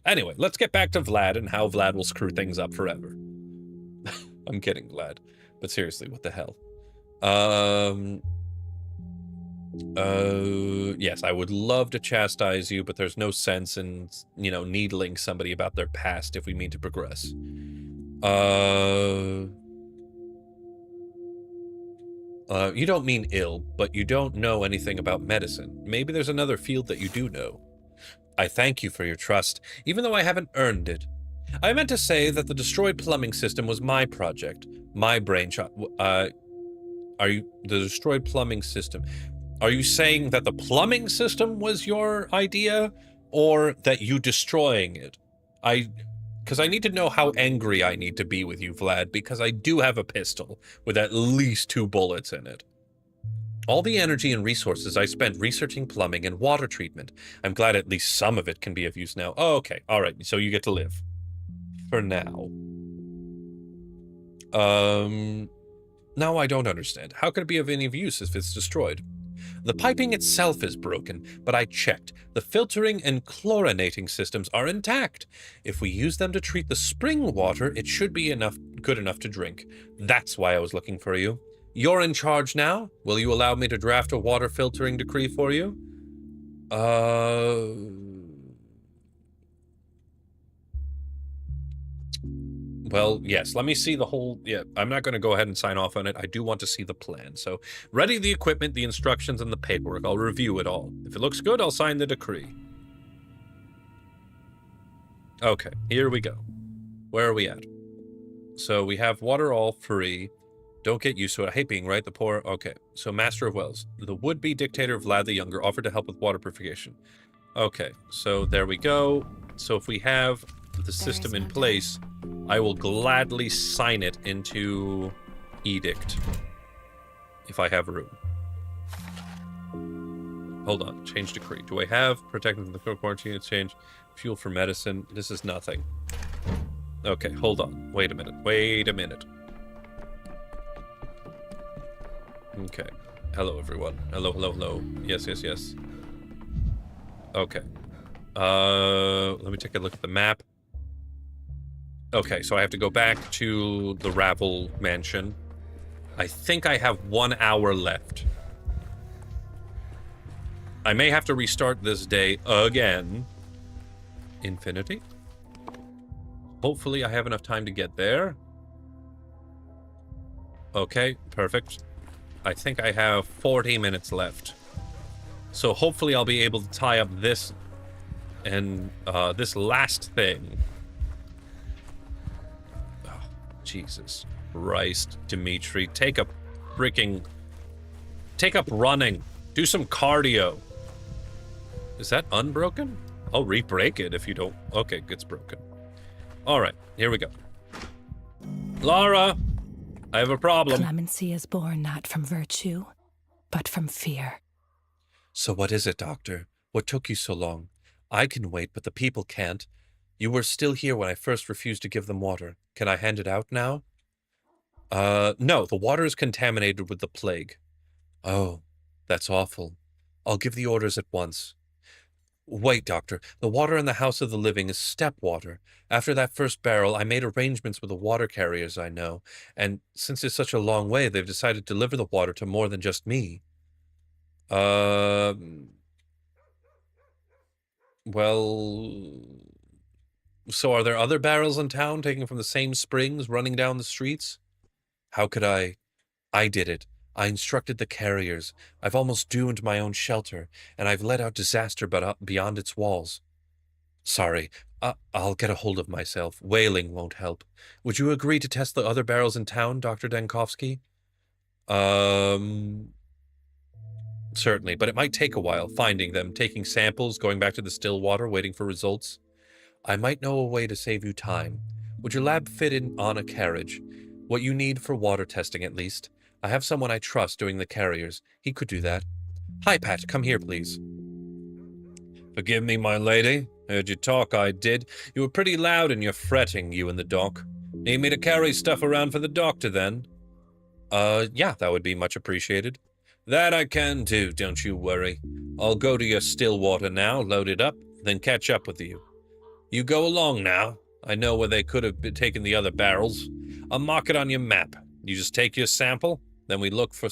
Anyway, let's get back to Vlad and how Vlad will screw things up forever. I'm kidding, Vlad. But seriously, what the hell? Yes, I would love to chastise you, but there's no sense in, you know, needling somebody about their past if we mean to progress. You don't mean ill, but you don't know anything about medicine. Maybe there's another field that you do know. I thank you for your trust, even though I haven't earned it. I meant to say that the destroyed plumbing system was my project, my brainchild. The destroyed plumbing system? Are you saying that the plumbing system was your idea, or that you destroying it? Because I need to know how angry I need to be with you, Vlad, because I do have a pistol with at least 2 bullets in it. All the energy and resources I spent researching plumbing and water treatment. I'm glad at least some of it can be of use now. Oh, okay. All right. So you get to live. For now. Now I don't understand. How could it be of any use if it's destroyed? The piping itself is broken, but I checked. The filtering and chlorinating systems are intact. If we use them to treat the spring water, it should be good enough to drink. That's why I was looking for you. You're in charge now? Will you allow me to draft a water filtering decree for you? Well, yes, let me see the whole... Yeah, I'm not going to go ahead and sign off on it. I do want to see the plan. So, ready the equipment, the instructions, and the paperwork. I'll review it all. If it looks good, I'll sign the decree. Okay, here we go. Where are we at? So, we have water all free. Don't get used to it. I hate being right. The poor... Okay, so Master of Wells. The would-be dictator Vlad the Younger offered to help with water purification. Okay, so there we go. So if we have the system in place, I will gladly sign it into edict. If I have room. Hold on. Change decree. Do I have protecting the quarantine exchange? Fuel for medicine? This is nothing. Okay, hold on. Wait a minute. Wait a minute. Okay. Hello, everyone. Hello, hello, hello. Yes, yes, yes. Okay. Let me take a look at the map. Okay, so I have to go back to the Ravel mansion. I think I have 1 hour left. I may have to restart this day again. Infinity? Hopefully I have enough time to get there. Okay, perfect. I think I have 40 minutes left. So hopefully I'll be able to tie up this and this last thing. Oh, Jesus Christ, Dimitri. Take up running. Do some cardio. Is that unbroken? I'll re-break it if you don't. Okay, it's broken. All right, here we go. Lara, I have a problem. Clemency is born not from virtue, but from fear. So what is it, Doctor? What took you so long? I can wait, but the people can't. You were still here when I first refused to give them water. Can I hand it out now? No, the water is contaminated with the plague. Oh, that's awful. I'll give the orders at once. Wait, Doctor. The water in the House of the Living is step water. After that first barrel, I made arrangements with the water carriers I know, and since it's such a long way, they've decided to deliver the water to more than just me. Well... So are there other barrels in town taken from the same springs running down the streets? How could I? I did it. I instructed the carriers. I've almost doomed my own shelter, and I've let out disaster beyond its walls. Sorry, I'll get a hold of myself. Wailing won't help. Would you agree to test the other barrels in town, Dr. Dankovsky? Certainly, but it might take a while, finding them, taking samples, going back to the still water, waiting for results. I might know a way to save you time. Would your lab fit in on a carriage? What you need for water testing, at least. I have someone I trust doing the carriers. He could do that. Hi, Pat. Come here, please. Forgive me, my lady. Heard you talk, I did. You were pretty loud in your fretting, you and the doc. Need me to carry stuff around for the doctor, then? Yeah, that would be much appreciated. That I can do, don't you worry. I'll go to your still water now, load it up, then catch up with you. You go along now. I know where they could have been taken the other barrels. I'll mark it on your map. You just take your sample, then look for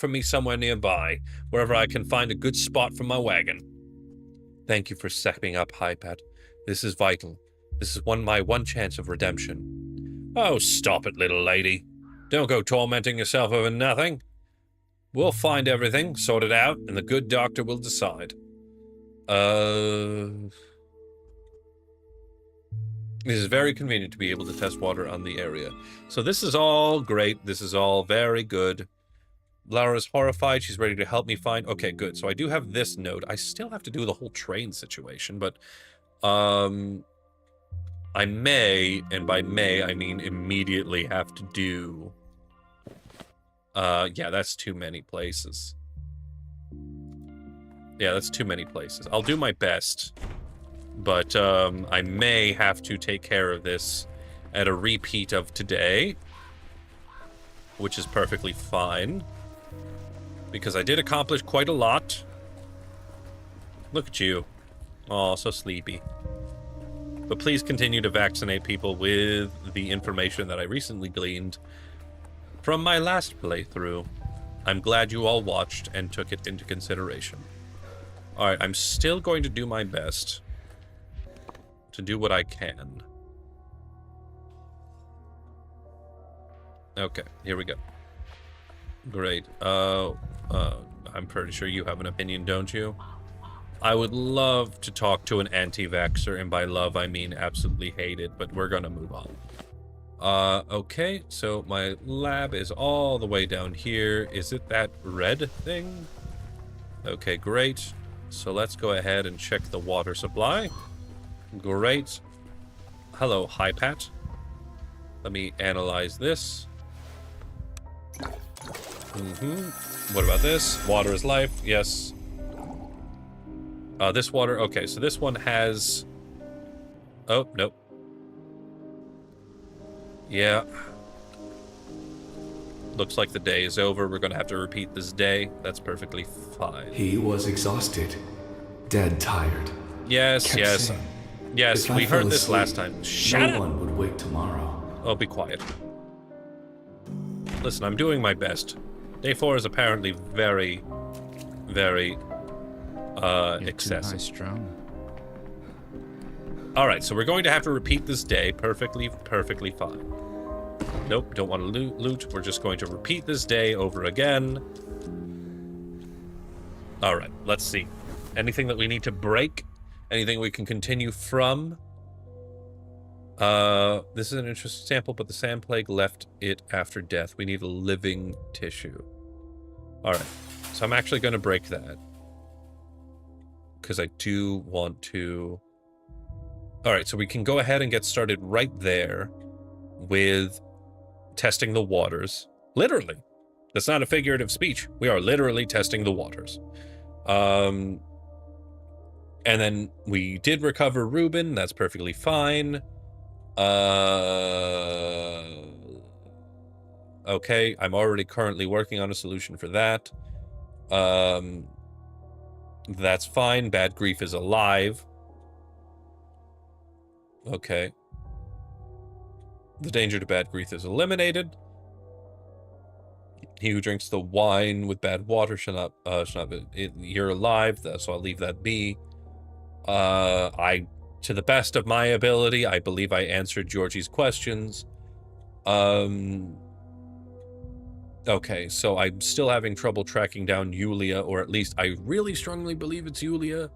me somewhere nearby, wherever I can find a good spot for my wagon. Thank you for stepping up, Hi-Pat. This is vital. This is my one chance of redemption. Oh, stop it, little lady. Don't go tormenting yourself over nothing. We'll find everything, sort it out, and the good doctor will decide. It is very convenient to be able to test water on the area. So this is all great. This is all very good. Lara's horrified. She's ready to help me find... Okay, good. So I do have this note. I still have to do the whole train situation, but... I may, and by may, I mean immediately have to do... yeah, that's too many places. Yeah, that's too many places. I'll do my best. But I may have to take care of this at a repeat of today, which is perfectly fine, because I did accomplish quite a lot. Look at you. Oh, so sleepy. But please continue to vaccinate people with the information that I recently gleaned from my last playthrough. I'm glad you all watched and took it into consideration. Alright, I'm still going to do my best to do what I can. Okay, here we go. Great. I'm pretty sure you have an opinion, don't you? I would love to talk to an anti-vaxxer, and by love I mean absolutely hate it, but we're gonna move on. Okay, so my lab is all the way down here. Is it that red thing? Okay, great. So let's go ahead and check the water supply. Great. Hello, Hi-Pat. Let me analyze this. What about this? Water is life. Yes. This water. Okay, so this one has... Oh, nope. Yeah. Looks like the day is over. We're going to have to repeat this day. That's perfectly fine. He was exhausted, dead tired. Yes, Kept yes. saying, Yes, "If I we fell heard this asleep, last time. Shut no up! one would wake tomorrow." Oh, be quiet. Listen, I'm doing my best. Day 4 is apparently very, very, excessive. Alright, so we're going to have to repeat this day. Perfectly fine. Nope, don't want to loot. We're just going to repeat this day over again. Alright, let's see. Anything that we need to break? Anything we can continue from? This is an interesting sample, but the sand plague left it after death. We need a living tissue. Alright, so I'm actually going to break that, because I do want to... Alright, so we can go ahead and get started right there with testing the waters. Literally. That's not a figurative speech. We are literally testing the waters. And then we did recover Reuben. That's perfectly fine. Okay, I'm already currently working on a solution for that. That's fine. Bad Grief is alive. Okay. The danger to Bad Grief is eliminated. He who drinks the wine with bad water shall not be, you're alive, so I'll leave that be. To the best of my ability, I believe I answered Georgie's questions. Okay, so I'm still having trouble tracking down Yulia, or at least I really strongly believe it's Yulia.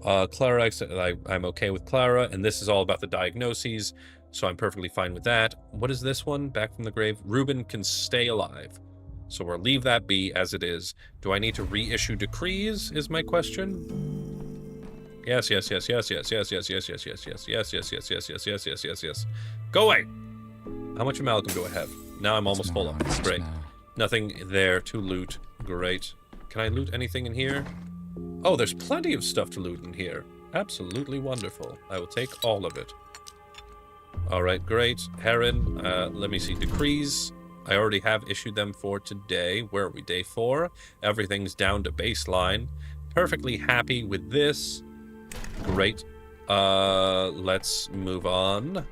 Clara, I'm okay with Clara, and this is all about the diagnoses, so I'm perfectly fine with that. What is this one? Back from the grave. Reuben can stay alive. So we'll leave that be as it is. Do I need to reissue decrees, is my question? Yes. Go away! How much amalgam do I have? Now I'm almost full up. Great. Nothing there to loot. Great. Can I loot anything in here? Oh, there's plenty of stuff to loot in here. Absolutely wonderful. I will take all of it. Alright, great. Heron, let me see. Decrees. I already have issued them for today. Where are we? Day 4. Everything's down to baseline. Perfectly happy with this. Great. Let's move on.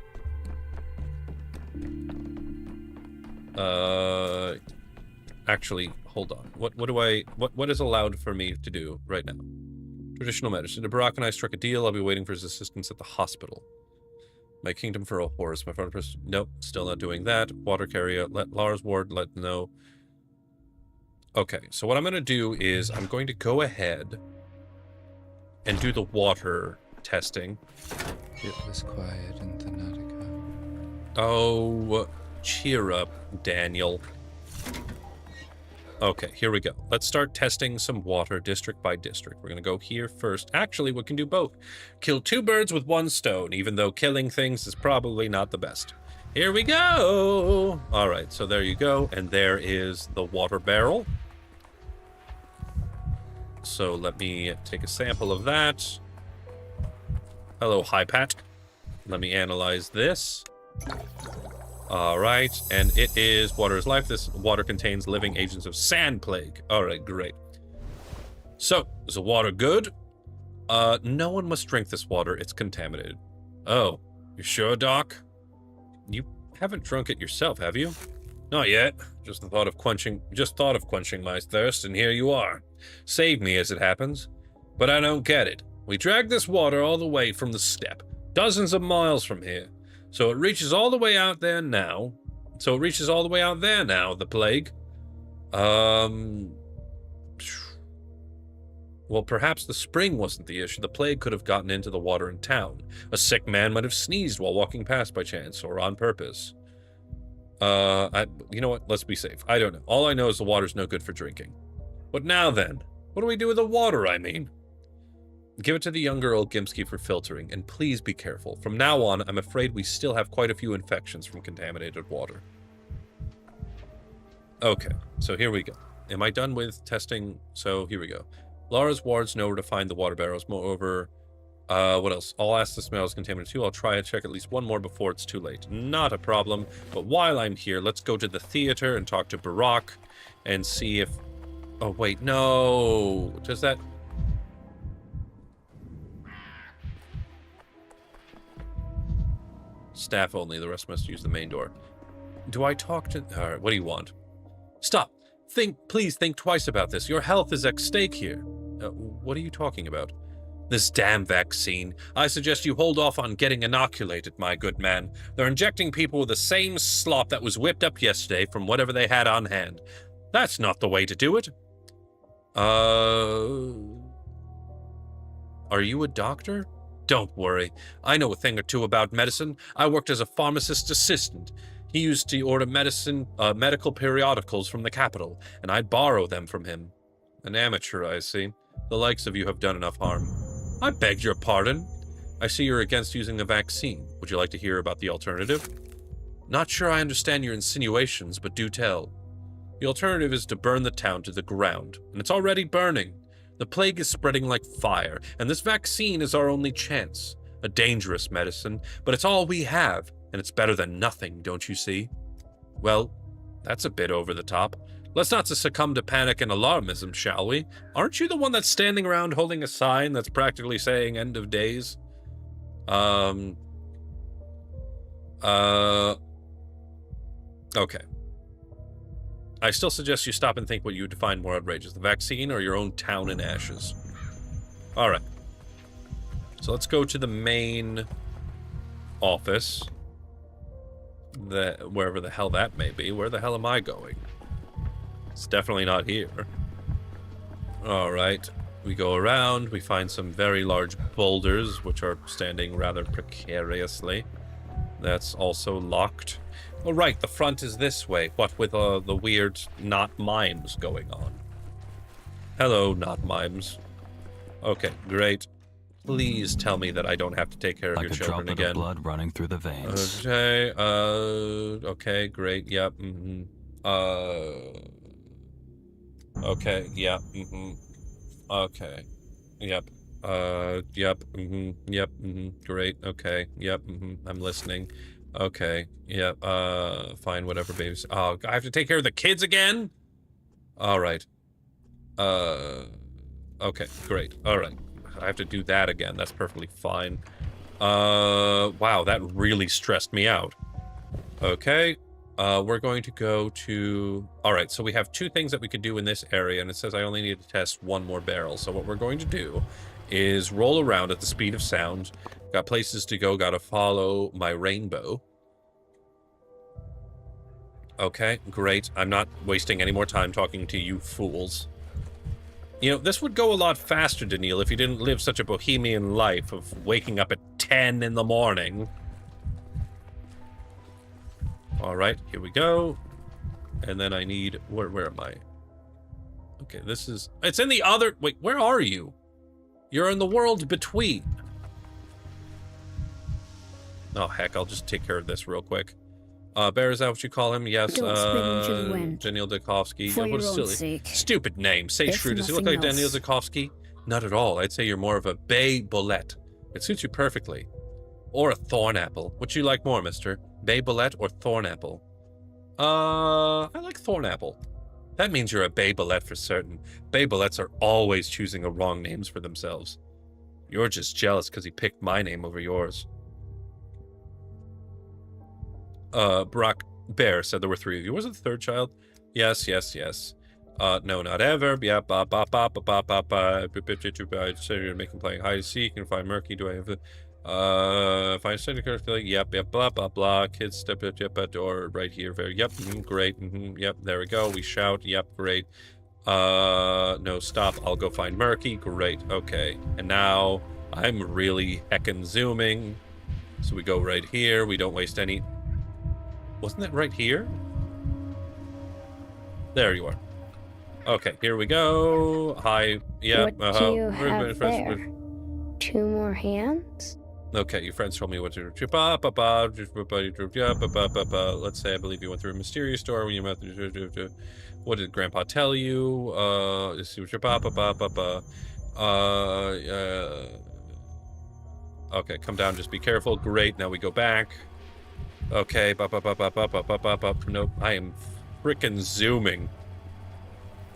Actually, hold on. What is allowed for me to do right now? Traditional medicine. Barack and I struck a deal. I'll be waiting for his assistance at the hospital. My kingdom for a horse. My front person. Nope, still not doing that. Water carrier. Let Lara's ward let know. Okay, so what I'm going to do is I'm going to go ahead and do the water testing. It was quiet in Thanatica. Oh, cheer up, Daniel. Okay, here we go. Let's start testing some water district by district. We're going to go here first. Actually, we can do both. Kill 2 birds with 1 stone, even though killing things is probably not the best. Here we go! All right, so there you go. And there is the water barrel. So let me take a sample of that. Hello, Hi-Pat. Let me analyze this. All right, and it is water is life. This water contains living agents of sand plague. All right, great. So, is the water good? No one must drink this water. It's contaminated. Oh, you sure, Doc? You haven't drunk it yourself, have you? Not yet. Just thought of quenching my thirst, and here you are. Save me, as it happens. But I don't get it. We dragged this water all the way from the steppe, dozens of miles from here. So it reaches all the way out there now. The plague. Well, perhaps the spring wasn't the issue. The plague could have gotten into the water in town. A sick man might have sneezed while walking past by chance, or on purpose. You know what? Let's be safe. I don't know. All I know is the water's no good for drinking. But now then, what do we do with the water, I mean? Give it to the younger old Gimsky for filtering, and please be careful. From now on, I'm afraid we still have quite a few infections from contaminated water. Okay, so here we go. Am I done with testing? So here we go. Lara's wards know where to find the water barrels. Moreover, what else? I'll ask the smell is contaminated too. I'll try and check at least one more before it's too late. Not a problem. But while I'm here, let's go to the theater and talk to Barack and see if... Oh, wait, no. Does that... Staff only. The rest must use the main door. Do I talk to... Alright, what do you want? Stop. Please think twice about this. Your health is at stake here. What are you talking about? This damn vaccine. I suggest you hold off on getting inoculated, my good man. They're injecting people with the same slop that was whipped up yesterday from whatever they had on hand. That's not the way to do it. Are you a doctor? Don't worry. I know a thing or two about medicine. I worked as a pharmacist assistant. He used to order medical periodicals from the capital, and I'd borrow them from him. An amateur, I see. The likes of you have done enough harm. I beg your pardon. I see you're against using the vaccine. Would you like to hear about the alternative? Not sure I understand your insinuations, but do tell. The alternative is to burn the town to the ground, and it's already burning. The plague is spreading like fire, and this vaccine is our only chance. A dangerous medicine, but it's all we have, and it's better than nothing, don't you see? Well, that's a bit over the top. Let's not succumb to panic and alarmism, shall we? Aren't you the one that's standing around holding a sign that's practically saying end of days? Okay. I still suggest you stop and think what you would find more outrageous, the vaccine or your own town in ashes. Alright. So let's go to the main office. Wherever the hell that may be. Where the hell am I going? It's definitely not here. Alright. We go around, we find some very large boulders, which are standing rather precariously. That's also locked. Oh, right, the front is this way. What with the weird not mimes going on? Hello, not mimes. Okay, great. Please tell me that I don't have to take care of Like your a children droplet again. of blood running through the veins. Okay, okay, great, yep, okay, yep, okay, yep, yep, yep, great, okay, yep, I'm listening. Okay, yep, fine, whatever, babies. Oh, I have to take care of the kids again? Alright. Okay, great, alright. I have to do that again, that's perfectly fine. Wow, that really stressed me out. Okay, we're going to go to... Alright, so we have 2 things that we could do in this area, and it says I only need to test 1 more barrel. So what we're going to do is roll around at the speed of sound. Got places to go, gotta follow my rainbow. Okay, great. I'm not wasting any more time talking to you fools. You know, this would go a lot faster, Daniil, if you didn't live such a bohemian life of waking up at 10 in the morning. Alright, here we go. And then I need... Where am I? Okay, this is... It's in the other... Wait, where are you? You're in the world between. Oh, heck, I'll just take care of this real quick. Bear, is that what you call him? Yes, Don't spit into the wind. Daniil Dakovsky. For What your a own silly... sake. Stupid name. Say If Shrew. Does he look nothing like Daniil else. Dakovsky? Not at all. I'd say you're more of a bay bolette. It suits you perfectly. Or a thornapple. What you like more, mister? Bay bolette or thornapple? I like thornapple. That means you're a bay bolette for certain. Bay bolettes are always choosing the wrong names for themselves. You're just jealous because he picked my name over yours. Brock Bear said there were 3 of you. Was it the 3rd child? Yes, yes, yes. No, not ever. Yeah, ba ba ba ba ba ba ba. So you're making playing hide and seek and find murky. Do I have the find standard correctly? Yep, yep, blah blah blah. Kids step up, yep, at door right here. Very yep, great. Yep, there we go. We shout. Yep, great. No, stop. I'll go find murky. Great. Okay, and now I'm really heckin' zooming. So we go right here. We don't waste any. Wasn't that right here? There you are. Okay, here we go. Hi. Yeah. What do you have there? 2 more hands? Okay, your friends told me what to do. Let's say I believe you went through a mysterious door when you met. What did Grandpa tell you? Okay, come down. Just be careful. Great. Now we go back. Okay. Nope. I am frickin' zooming.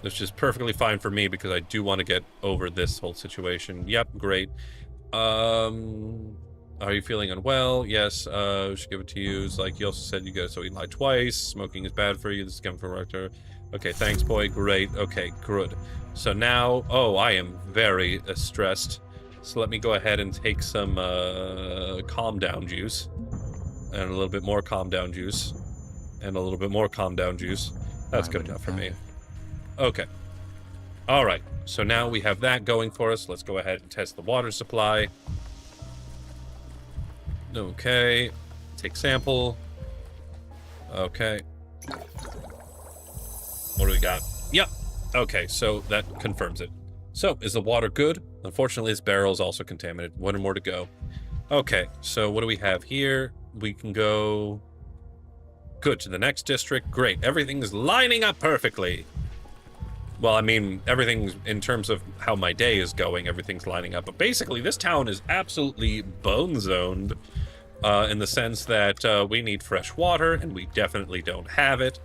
Which is perfectly fine for me because I do want to get over this whole situation. Yep, great. Are you feeling unwell? Yes, we should give it to you. It's like you also said you got so you lied twice. Smoking is bad for you. This is coming from Rector. Okay, thanks, boy. Great. Okay, good. So now, oh, I am very stressed. So let me go ahead and take some calm down juice. And a little bit more calm down juice. And a little bit more calm down juice. That's good enough for me. Okay. All right. So now we have that going for us. Let's go ahead and test the water supply. Okay. Take sample. Okay. What do we got? Yep. Okay, so that confirms it. So, is the water good? Unfortunately, this barrel is also contaminated. 1 more to go. Okay, so what do we have here? We can go... Good, to the next district. Great, everything's lining up perfectly. Well, I mean, everything's, in terms of how my day is going, everything's lining up. But basically, this town is absolutely bone-zoned, in the sense that we need fresh water, and we definitely don't have it.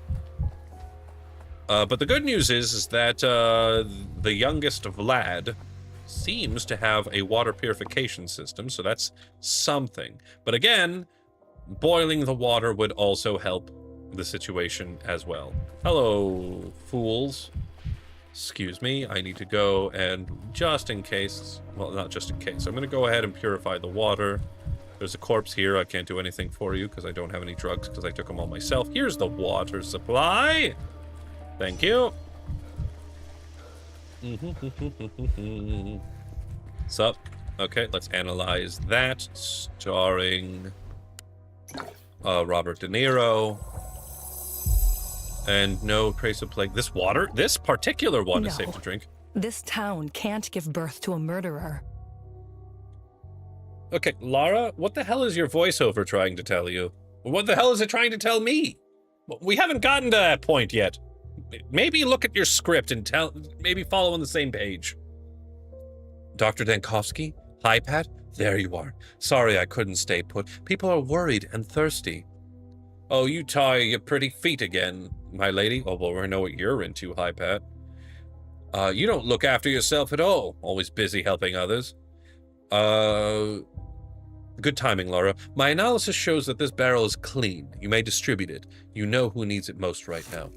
But the good news is that the youngest Vlad seems to have a water purification system, so that's something. But again, boiling the water would also help the situation as well. Hello, fools. Excuse me, I need to go and just in case, well, not just in case, I'm going to go ahead and purify the water. There's a corpse here. I can't do anything for you because I don't have any drugs because I took them all myself. Here's the water supply. Thank you. Sup? Okay, let's analyze that. Starring Robert De Niro. And no trace of plague. This water, this particular one is safe to drink. This town can't give birth to a murderer. Okay, Lara, what the hell is your voiceover trying to tell you? What the hell is it trying to tell me? We haven't gotten to that point yet. Maybe look at your script and maybe follow on the same page. Dr. Dankovsky? Hi, Pat? There you are. Sorry I couldn't stay put. People are worried and thirsty. Oh, you tie your pretty feet again, my lady. Oh, well, we know what you're into, Hi, Pat. You don't look after yourself at all. Always busy helping others. Good timing, Laura. My analysis shows that this barrel is clean. You may distribute it. You know who needs it most right now.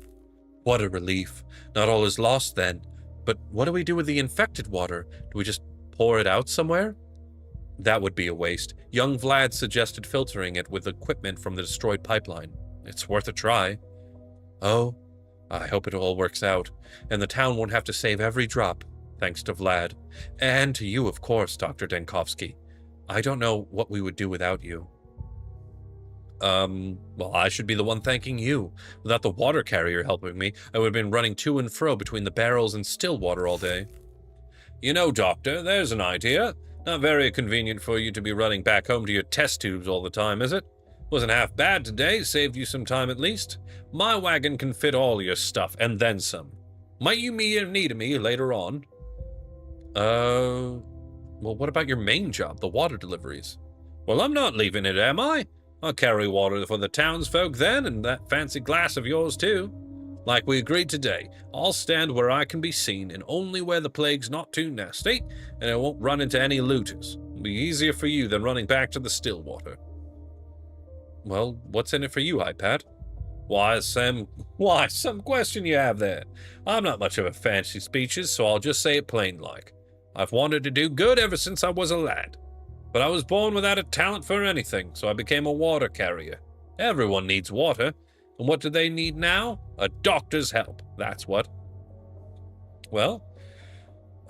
What a relief. Not all is lost then. But what do we do with the infected water? Do we just pour it out somewhere? That would be a waste. Young Vlad suggested filtering it with equipment from the destroyed pipeline. It's worth a try. Oh, I hope it all works out, and the town won't have to save every drop, thanks to Vlad. And to you, of course, Dr. Dankovsky. I don't know what we would do without you. Well, I should be the one thanking you. Without the water carrier helping me, I would have been running to and fro between the barrels and still water all day. You know, Doctor, there's an idea. Not very convenient for you to be running back home to your test tubes all the time, is it? Wasn't half bad today, saved you some time at least. My wagon can fit all your stuff, and then some. Might you need me later on? Well, what about your main job, the water deliveries? Well, I'm not leaving it, am I? I'll carry water for the townsfolk then, and that fancy glass of yours too. Like we agreed today, I'll stand where I can be seen, and only where the plague's not too nasty, and I won't run into any looters. It'll be easier for you than running back to the still water. Well, what's in it for you, Pat? Why, some question you have there. I'm not much of a fancy speeches, so I'll just say it plain like. I've wanted to do good ever since I was a lad. But I was born without a talent for anything, so I became a water carrier. Everyone needs water. And what do they need now? A doctor's help, that's what. Well,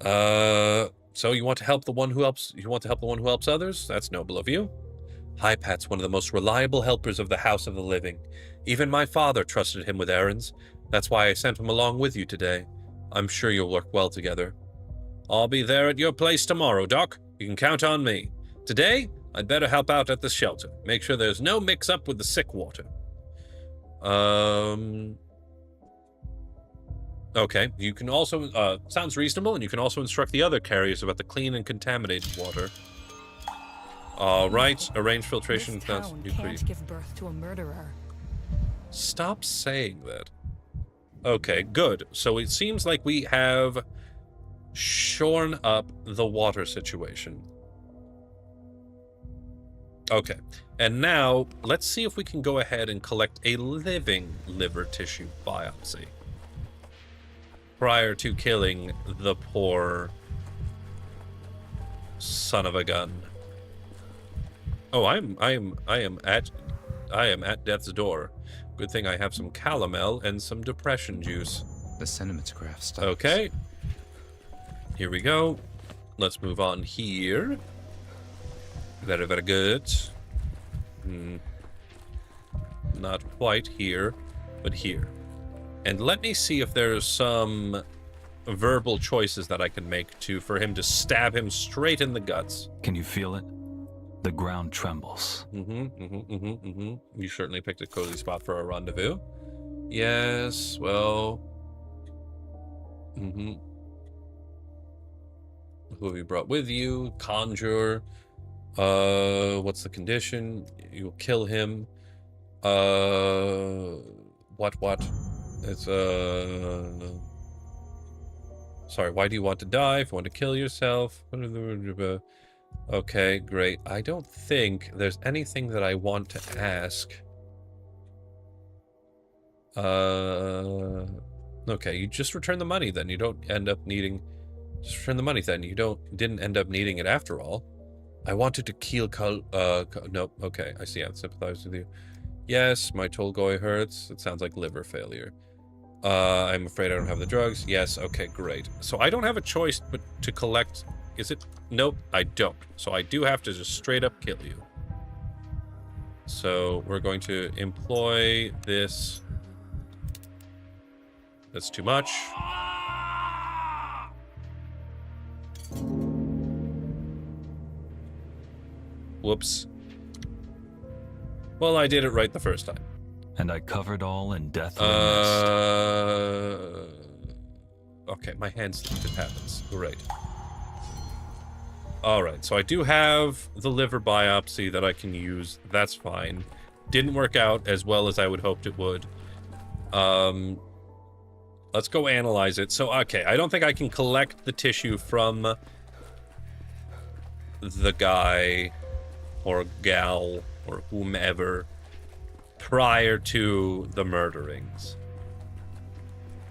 so you want to help the one who helps others? That's noble of you. Hypat's one of the most reliable helpers of the House of the Living. Even my father trusted him with errands. That's why I sent him along with you today. I'm sure you'll work well together. I'll be there at your place tomorrow, Doc. You can count on me. Today, I'd better help out at the shelter. Make sure there's no mix-up with the sick water. Okay, you can also, sounds reasonable, and you can also instruct the other carriers about the clean and contaminated water. Alright, arrange filtration. This town can't give birth to a murderer. Stop saying that. Okay, good. So it seems like we have shorn up the water situation. Okay, and now let's see if we can go ahead and collect a living liver tissue biopsy prior to killing the poor son of a gun. Oh, I am at death's door. Good thing I have some calomel and some depression juice. The cinematograph stuff. Okay. Here we go. Let's move on here. Very, very good. Not quite here, but here. And let me see if there's some verbal choices that I can make for him to stab him straight in the guts. Can you feel it? The ground trembles. You certainly picked a cozy spot for a rendezvous. Yes, well... Who have you brought with you? Conjure. What's the condition? You'll kill him. What? It's, sorry, why do you want to die? If you want to kill yourself? Okay, great. I don't think there's anything that I want to ask. Okay, you just return the money then. You don't end up needing... Just return the money then. You didn't end up needing it after all. I wanted to kill no, okay, I see. I sympathize with you. Yes, my Tolgoi hurts. It sounds like liver failure. I'm afraid I don't have the drugs. Yes, okay, great. So I don't have a choice but to collect... Is it? Nope, I don't. So I do have to just straight up kill you. So we're going to employ this. That's too much. Whoops. Well, I did it right the first time. And I covered all in deathly mist. Okay, my hand slipped. It happens. Great. Alright, so I do have the liver biopsy that I can use. That's fine. Didn't work out as well as I would hoped it would. Let's go analyze it. So, okay, I don't think I can collect the tissue from the guy or gal or whomever prior to the murderings.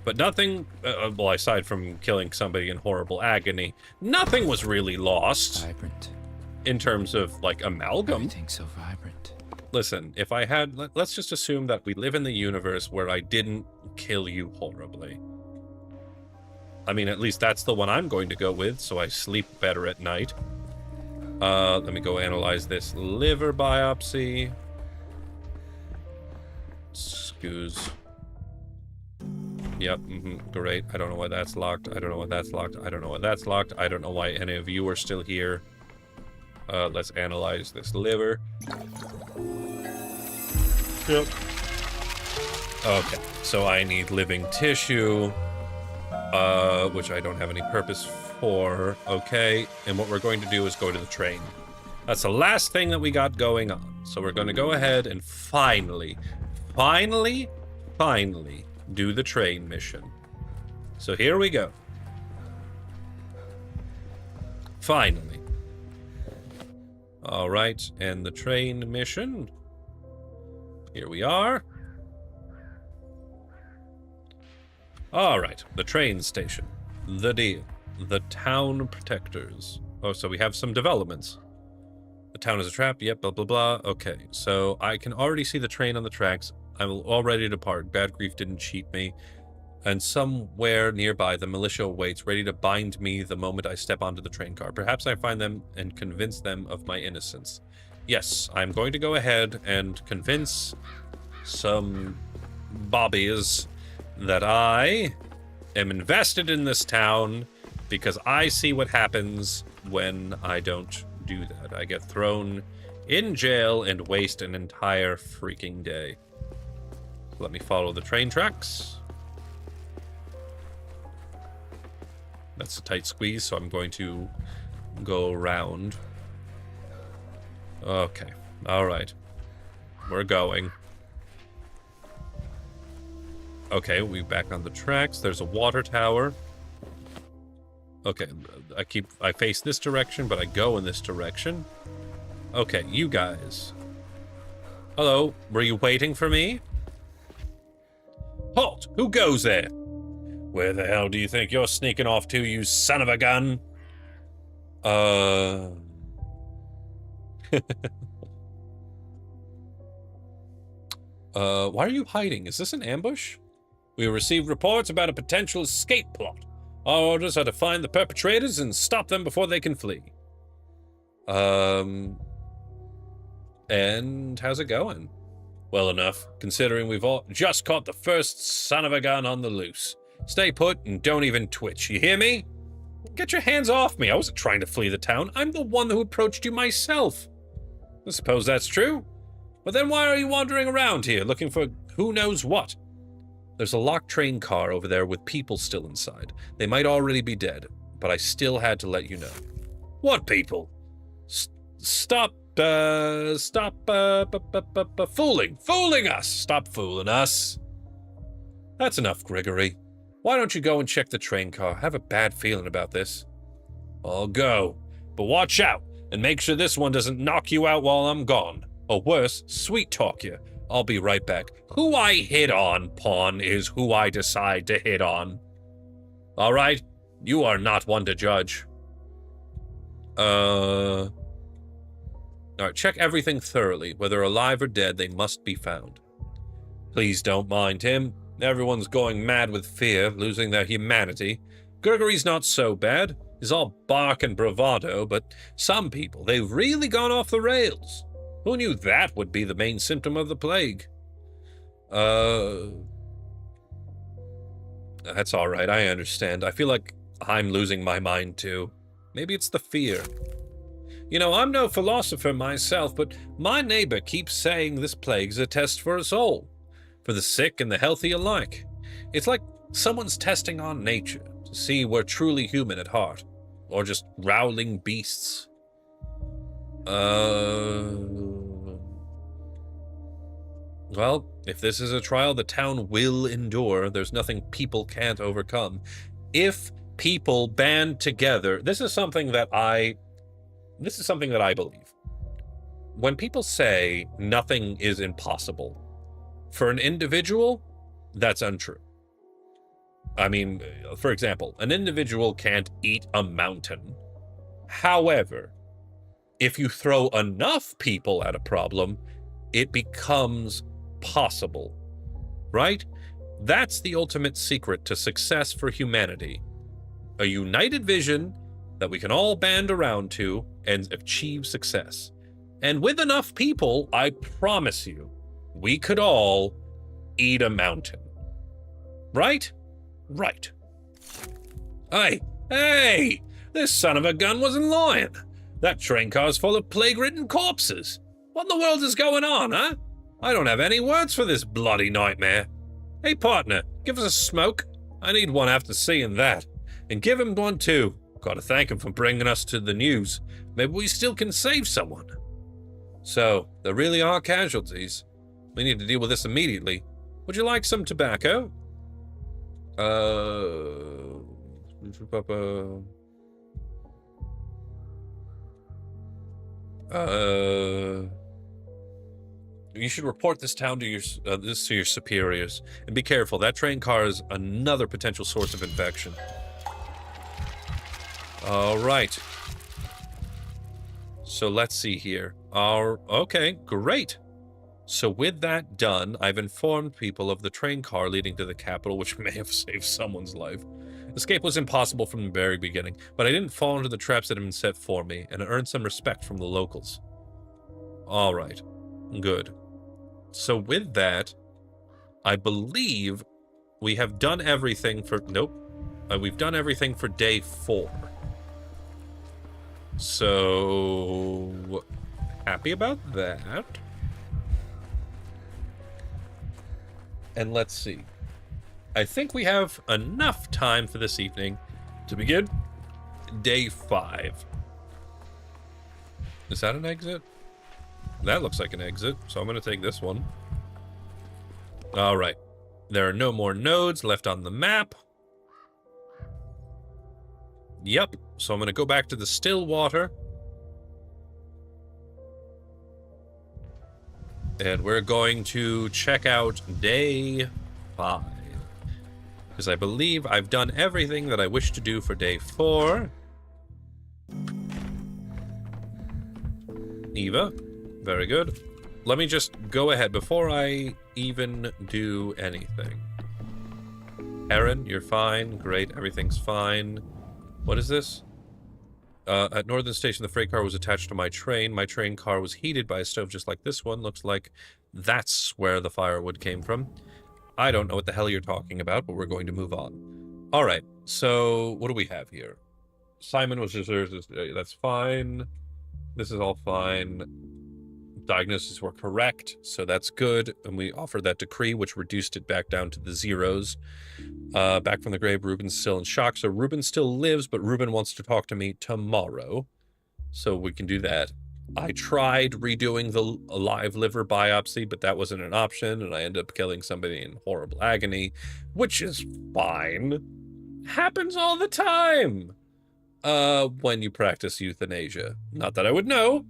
But nothing, well, aside from killing somebody in horrible agony, nothing was really lost. Vibrant. In terms of, like, amalgam. Everything's so vibrant. Listen, if I had... Let's just assume that we live in the universe where I didn't kill you horribly. I mean, at least that's the one I'm going to go with, so I sleep better at night. Let me go analyze this liver biopsy. Excuse... Yep, great. I don't know why that's locked. I don't know why that's locked. I don't know why that's locked. I don't know why any of you are still here. Let's analyze this liver. Yep. Okay, so I need living tissue, which I don't have any purpose for. Okay, and what we're going to do is go to the train. That's the last thing that we got going on. So we're going to go ahead and finally do the train mission. So here we go. Finally. All right, and the train mission. Here we are. All right, the train station. The deal. The town protectors. Oh, so we have some developments. The town is a trap. Yep, blah, blah, blah. Okay, so I can already see the train on the tracks. I'm all ready to depart. Bad grief didn't cheat me. And somewhere nearby, the militia awaits, ready to bind me the moment I step onto the train car. Perhaps I find them and convince them of my innocence. Yes, I'm going to go ahead and convince some bobbies that I am invested in this town because I see what happens when I don't do that. I get thrown in jail and waste an entire freaking day. Let me follow the train tracks. That's a tight squeeze, so I'm going to go around. Okay. All right. We're going. Okay, we're back on the tracks. There's a water tower. Okay, I face this direction, but I go in this direction. Okay, you guys. Hello, were you waiting for me? Halt! Who goes there? Where the hell do you think you're sneaking off to, you son of a gun? Why are you hiding? Is this an ambush? We received reports about a potential escape plot. Our orders are to find the perpetrators and stop them before they can flee. And how's it going? Well enough, considering we've all just caught the first son of a gun on the loose. Stay put and don't even twitch, you hear me? Get your hands off me. I wasn't trying to flee the town. I'm the one who approached you myself. I suppose that's true. But then why are you wandering around here looking for who knows what? There's a locked train car over there with people still inside. They might already be dead, but I still had to let you know. What people? Stop fooling us. Stop fooling us. That's enough, Gregory. Why don't you go and check the train car? I have a bad feeling about this. I'll go. But watch out, and make sure this one doesn't knock you out while I'm gone. Or worse, sweet-talk you. I'll be right back. Who I hit on, pawn, is who I decide to hit on. All right? You are not one to judge. All right, check everything thoroughly. Whether alive or dead, they must be found. Please don't mind him. Everyone's going mad with fear, losing their humanity. Gregory's not so bad. He's all bark and bravado, but some people, they've really gone off the rails. Who knew that would be the main symptom of the plague? That's all right, I understand. I feel like I'm losing my mind too. Maybe it's the fear. You know, I'm no philosopher myself, but my neighbor keeps saying this plague's a test for us all. For the sick and the healthy alike. It's like someone's testing on nature to see we're truly human at heart. Or just growling beasts. Well, if this is a trial the town will endure, there's nothing people can't overcome. If people band together, this is something that I believe. When people say nothing is impossible, for an individual, that's untrue. I mean, for example, an individual can't eat a mountain. However, if you throw enough people at a problem, it becomes possible, right? That's the ultimate secret to success for humanity. A united vision that we can all band around to and achieve success. And with enough people, I promise you, we could all eat a mountain. Right? Right. Hey! This son of a gun wasn't lying. That train car's full of plague-ridden corpses. What in the world is going on, huh? I don't have any words for this bloody nightmare. Hey, partner, give us a smoke. I need one after seeing that. And give him one too. Gotta thank him for bringing us to the news. Maybe we still can save someone. So, there really are casualties. We need to deal with this immediately. Would you like some tobacco? You should report this town to your superiors, and be careful. That train car is another potential source of infection. All right. So let's see here. Okay, great. So with that done, I've informed people of the train car leading to the capital, which may have saved someone's life. Escape was impossible from the very beginning, but I didn't fall into the traps that had been set for me, and I earned some respect from the locals. All right, good. So with that, I believe we have done everything for... Nope. We've done everything for day 4. So... happy about that. And let's see. I think we have enough time for this evening to begin day 5. Is that an exit? That looks like an exit, so I'm going to take this one. All right. There are no more nodes left on the map. Yep. So I'm going to go back to the still water. And we're going to check out day 5. Because I believe I've done everything that I wish to do for day 4. Eva, very good. Let me just go ahead before I even do anything. Erin, you're fine. Great, everything's fine. What is this? At Northern Station, the freight car was attached to my train. My train car was heated by a stove just like this one. Looks like that's where the firewood came from. I don't know what the hell you're talking about, but we're going to move on. All right, so what do we have here? Simon was just... That's fine. This is all fine. Diagnoses were correct, so that's good. And we offered that decree, which reduced it back down to the zeros. Back from the grave, Ruben's still in shock. So Ruben still lives, but Ruben wants to talk to me tomorrow. So we can do that. I tried redoing the live liver biopsy, but that wasn't an option, and I ended up killing somebody in horrible agony, which is fine. Happens all the time when you practice euthanasia. Not that I would know.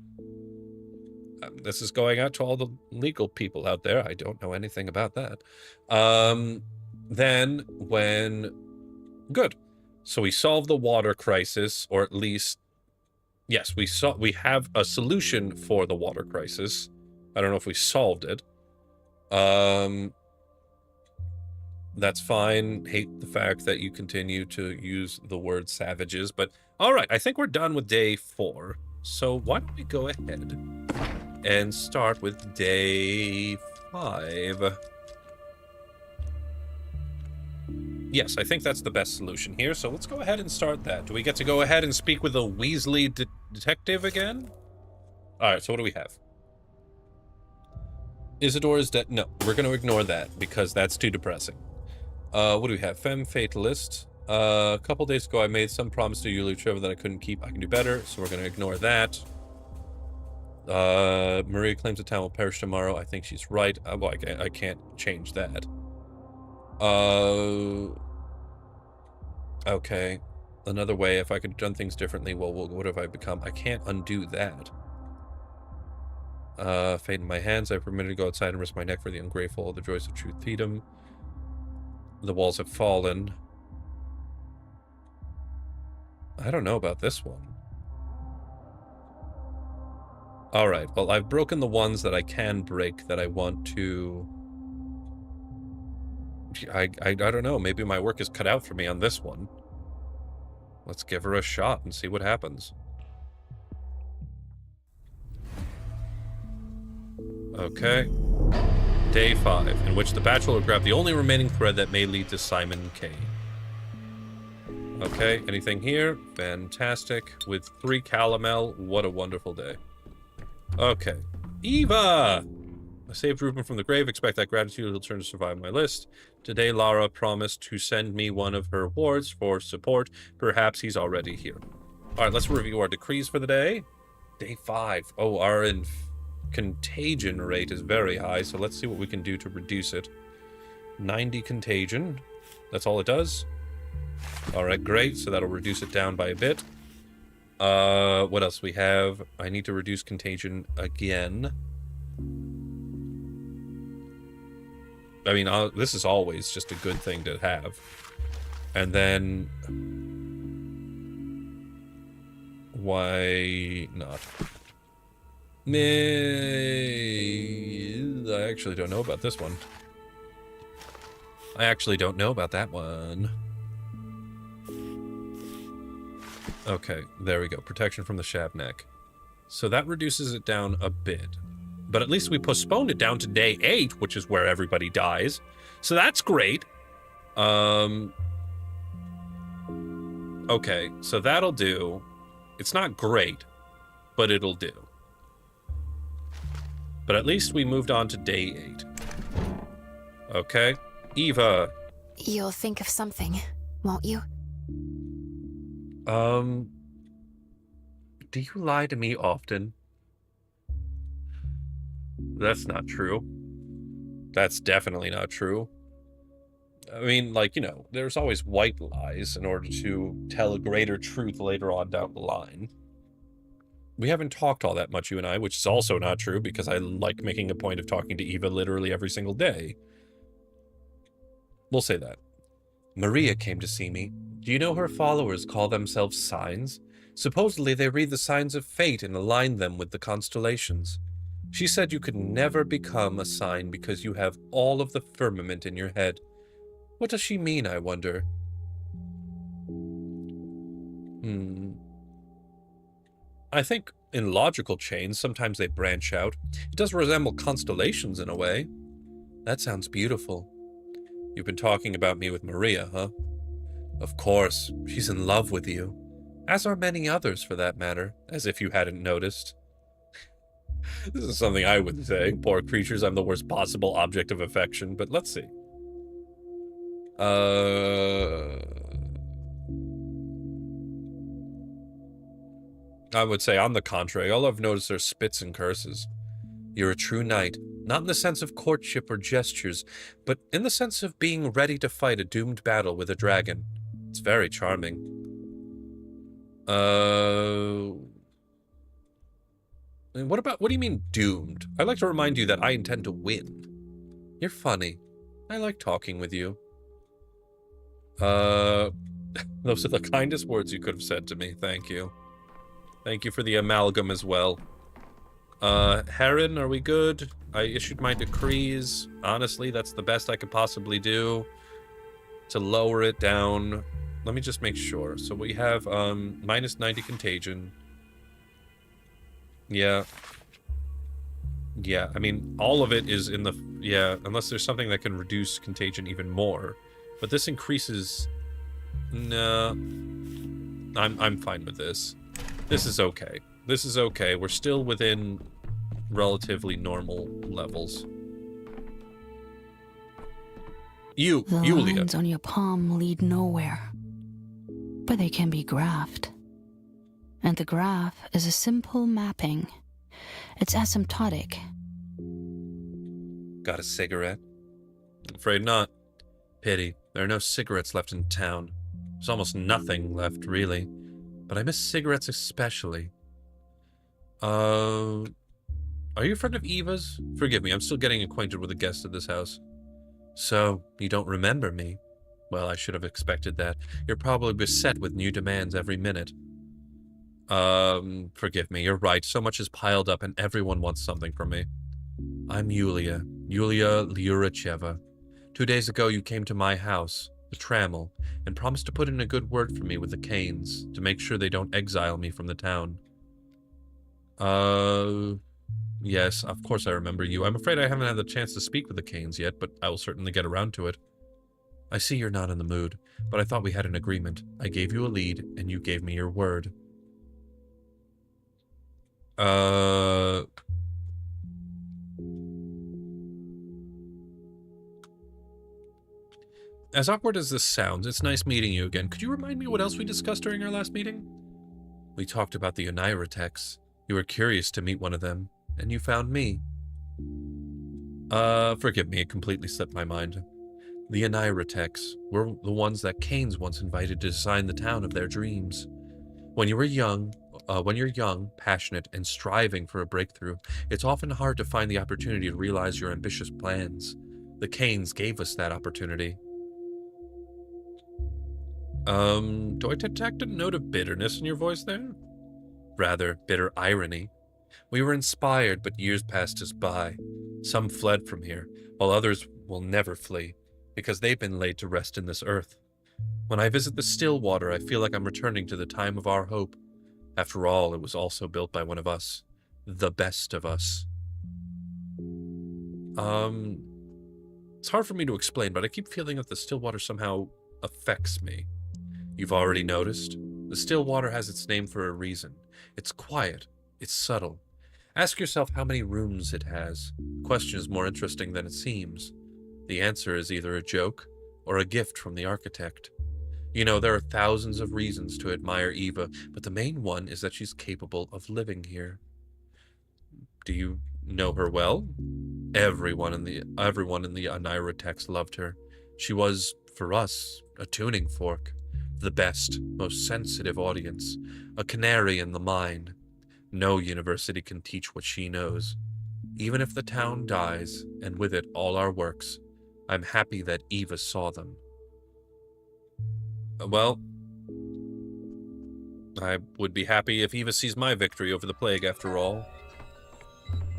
This is going out to all the legal people out there. I don't know anything about that. Then when... Good. So we solved the water crisis, or at least... Yes, we have a solution for the water crisis. I don't know if we solved it. That's fine. Hate the fact that you continue to use the word savages, but all right, I think we're done with day 4. So why don't we go ahead and start with day 5. Yes, I think that's the best solution here, so let's go ahead and start that. Do we get to go ahead and speak with a Weasley detective again? Alright, so what do we have? Isidore is dead. No, we're going to ignore that, because that's too depressing. What do we have? Femme Fatalist. A couple days ago, I made some promise to Yulia Trevor that I couldn't keep. I can do better, so we're going to ignore that. Maria claims the town will perish tomorrow. I think she's right. Well, I can't change that. Okay. Another way, if I could have done things differently, well, what have I become? I can't undo that. Fate in my hands, I permitted to go outside and risk my neck for the ungrateful, the joys of true freedom. The walls have fallen. I don't know about this one. Alright, well, I've broken the ones that I can break that I want to... I don't know, maybe my work is cut out for me on this one. Let's give her a shot and see what happens. Okay. Day 5, in which the Bachelor grabbed the only remaining thread that may lead to Simon K. Okay, anything here? Fantastic. With 3 calomel, what a wonderful day. Okay. Eva! I saved Ruben from the grave. Expect that gratitude will turn to survive my list. Today, Lara promised to send me one of her wards for support. Perhaps he's already here. All right, let's review our decrees for the day. Day 5. Oh, our contagion rate is very high, so let's see what we can do to reduce it. 90 contagion. That's all it does? All right, great. So that'll reduce it down by a bit. What else we have? I need to reduce contagion again. I mean, this is always just a good thing to have. And then... why not? I actually don't know about this one. I actually don't know about that one. Okay, there we go. Protection from the Shabneck. So that reduces it down a bit. But at least we postponed it down to day 8, which is where everybody dies. So that's great. Okay, so that'll do. It's not great, but it'll do. But at least we moved on to day 8. Okay. Eva. You'll think of something, won't you? Do you lie to me often? That's not true. That's definitely not true. I mean, like, you know, there's always white lies in order to tell a greater truth later on down the line. We haven't talked all that much, you and I, which is also not true because I like making a point of talking to Eva literally every single day. We'll say that. Maria came to see me. Do you know her followers call themselves signs? Supposedly they read the signs of fate and align them with the constellations. She said you could never become a sign because you have all of the firmament in your head. What does she mean, I wonder? I think in logical chains, sometimes they branch out. It does resemble constellations in a way. That sounds beautiful. You've been talking about me with Maria, huh? Of course, she's in love with you. As are many others, for that matter, as if you hadn't noticed. This is something I would say. Poor creatures, I'm the worst possible object of affection, but let's see. I would say, on the contrary, all I've noticed are spits and curses. You're a true knight, not in the sense of courtship or gestures, but in the sense of being ready to fight a doomed battle with a dragon. It's very charming. What do you mean doomed? I'd like to remind you that I intend to win. You're funny. I like talking with you. Those are the kindest words you could have said to me. Thank you. Thank you for the amalgam as well. Heron, are we good? I issued my decrees. Honestly, that's the best I could possibly do to lower it down. Let me just make sure. So we have, minus 90 contagion. Yeah. Yeah, I mean, all of it is in the... Yeah, unless there's something that can reduce contagion even more. But this increases... No. I'm fine with this. This is okay. This is okay. We're still within relatively normal levels. The Yulia. lines on your palm lead nowhere, but they can be graphed. And the graph is a simple mapping. It's asymptotic. Got a cigarette? I'm afraid not. Pity. There are no cigarettes left in town. There's almost nothing left, really. But I miss cigarettes especially. Are you a friend of Eva's? Forgive me, I'm still getting acquainted with the guests at this house. So, you don't remember me? Well, I should have expected that. You're probably beset with new demands every minute. Forgive me, you're right. So much is piled up and everyone wants something from me. I'm Yulia Lyuracheva. 2 days ago you came to my house, the Trammel, and promised to put in a good word for me with the Canes, to make sure they don't exile me from the town. Yes, of course I remember you. I'm afraid I haven't had the chance to speak with the Canes yet, but I will certainly get around to it. I see you're not in the mood, but I thought we had an agreement. I gave you a lead, and you gave me your word. As awkward as this sounds, it's nice meeting you again. Could you remind me what else we discussed during our last meeting? We talked about the Oneira techs. You were curious to meet one of them, and you found me. Forgive me, it completely slipped my mind. The Oneira techs were the ones that Canes once invited to design the town of their dreams. When you're young, passionate, and striving for a breakthrough, it's often hard to find the opportunity to realize your ambitious plans. The Canes gave us that opportunity. Do I detect a note of bitterness in your voice there? Rather, bitter irony. We were inspired, but years passed us by. Some fled from here, while others will never flee, because they've been laid to rest in this earth. When I visit the still water, I feel like I'm returning to the time of our hope. After all, it was also built by one of us. The best of us. It's hard for me to explain, but I keep feeling that the still water somehow affects me. You've already noticed? The still water has its name for a reason. It's quiet. It's subtle. Ask yourself how many rooms it has. The question is more interesting than it seems. The answer is either a joke or a gift from the architect. You know, there are thousands of reasons to admire Eva, but the main one is that she's capable of living here. Do you know her well? Everyone in the Oneira text loved her. She was, for us, a tuning fork. The best, most sensitive audience. A canary in the mine. No university can teach what she knows. Even if the town dies, and with it all our works, I'm happy that Eva saw them. Well, I would be happy if Eva sees my victory over the plague after all.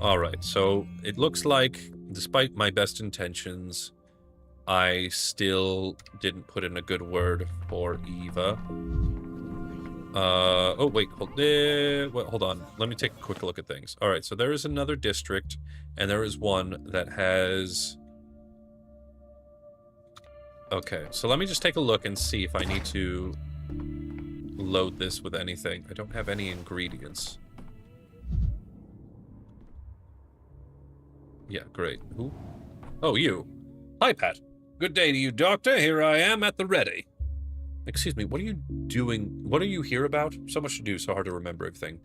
Alright, so it looks like, despite my best intentions, I still didn't put in a good word for Eva. Oh, wait, hold on. Let me take a quick look at things. Alright, so there is another district, and there is one that has... Okay, so let me just take a look and see if I need to load this with anything. I don't have any ingredients. Yeah, great. Who? Oh, you. Hi, Pat. Good day to you, Doctor. Here I am at the ready. Excuse me, what are you doing? What are you here about? So much to do, so hard to remember everything.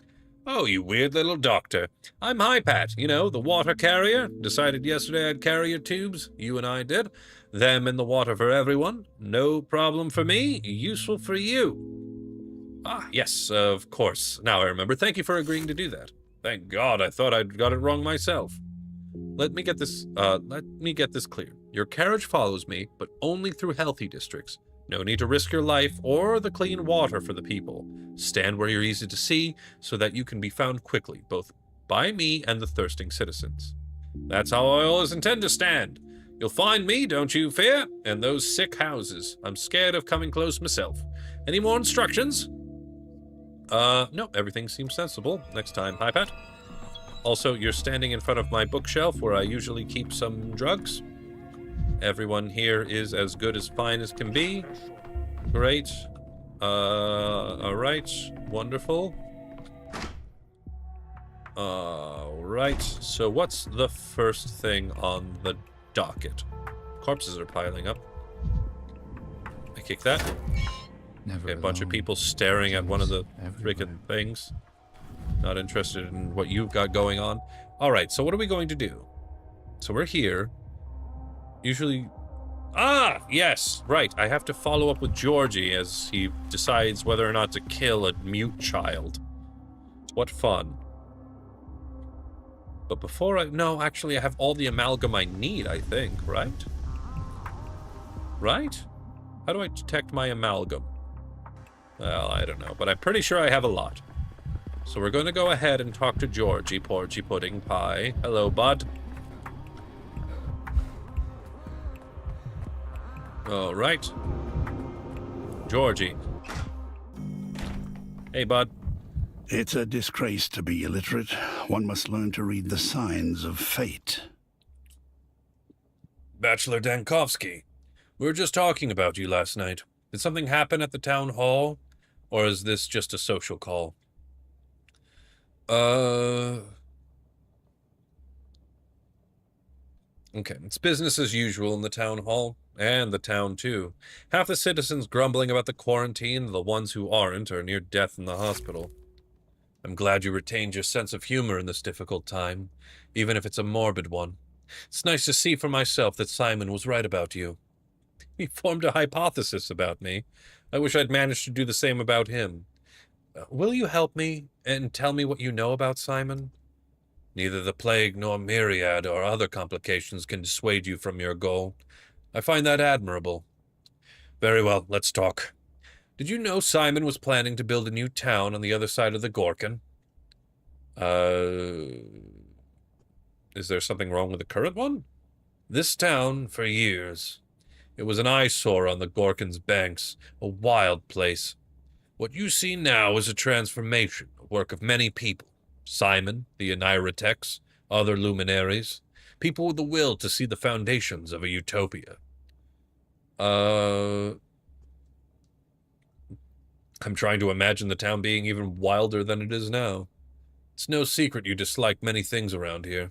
Oh, you weird little doctor. I'm Hi-Pat, you know, the water carrier. Decided yesterday I'd carry your tubes. You and I did. Them in the water for everyone. No problem for me. Useful for you. Ah, yes, of course. Now I remember. Thank you for agreeing to do that. Thank God, I thought I'd got it wrong myself. Let me get this clear. Your carriage follows me, but only through healthy districts. No need to risk your life or the clean water for the people. Stand where you're easy to see so that you can be found quickly, both by me and the thirsting citizens. That's how I always intend to stand. You'll find me, don't you fear, in those sick houses. I'm scared of coming close myself. Any more instructions? No, everything seems sensible. Next time, Hi-Pat. Also, you're standing in front of my bookshelf where I usually keep some drugs. Everyone here is as good as fine as can be. Great. Alright. Wonderful. Alright. So what's the first thing on the docket? Corpses are piling up. I kick that. Never Okay, a bunch of alone. people staring at one of the Everywhere. freaking things. Not interested in what you've got going on. Alright, so what are we going to do? So we're here. Usually... Ah! Yes! Right, I have to follow up with Georgie as he decides whether or not to kill a mute child. What fun. But before I... No, actually, I have all the amalgam I need, I think, right? Right? How do I detect my amalgam? Well, I don't know, but I'm pretty sure I have a lot. So we're going to go ahead and talk to Georgie, Porgy Pudding Pie. Hello, bud. All right. Georgie. Hey, bud. It's a disgrace to be illiterate. One must learn to read the signs of fate. Bachelor Dankovsky. We were just talking about you last night. Did something happen at the town hall? Or is this just a social call? Okay, it's business as usual in the town hall. And the town, too. Half the citizens grumbling about the quarantine, the ones who aren't are near death in the hospital. I'm glad you retained your sense of humor in this difficult time, even if it's a morbid one. It's nice to see for myself that Simon was right about you. He formed a hypothesis about me. I wish I'd managed to do the same about him. Will you help me and tell me what you know about Simon? Neither the plague nor myriad or other complications can dissuade you from your goal. I find that admirable. Very well, let's talk. Did you know Simon was planning to build a new town on the other side of the Gorkin? Is there something wrong with the current one? This town, for years, it was an eyesore on the Gorkin's banks, a wild place. What you see now is a transformation, a work of many people. Simon, the Aniritex, other luminaries, people with the will to see the foundations of a utopia. I'm trying to imagine the town being even wilder than it is now. It's no secret you dislike many things around here.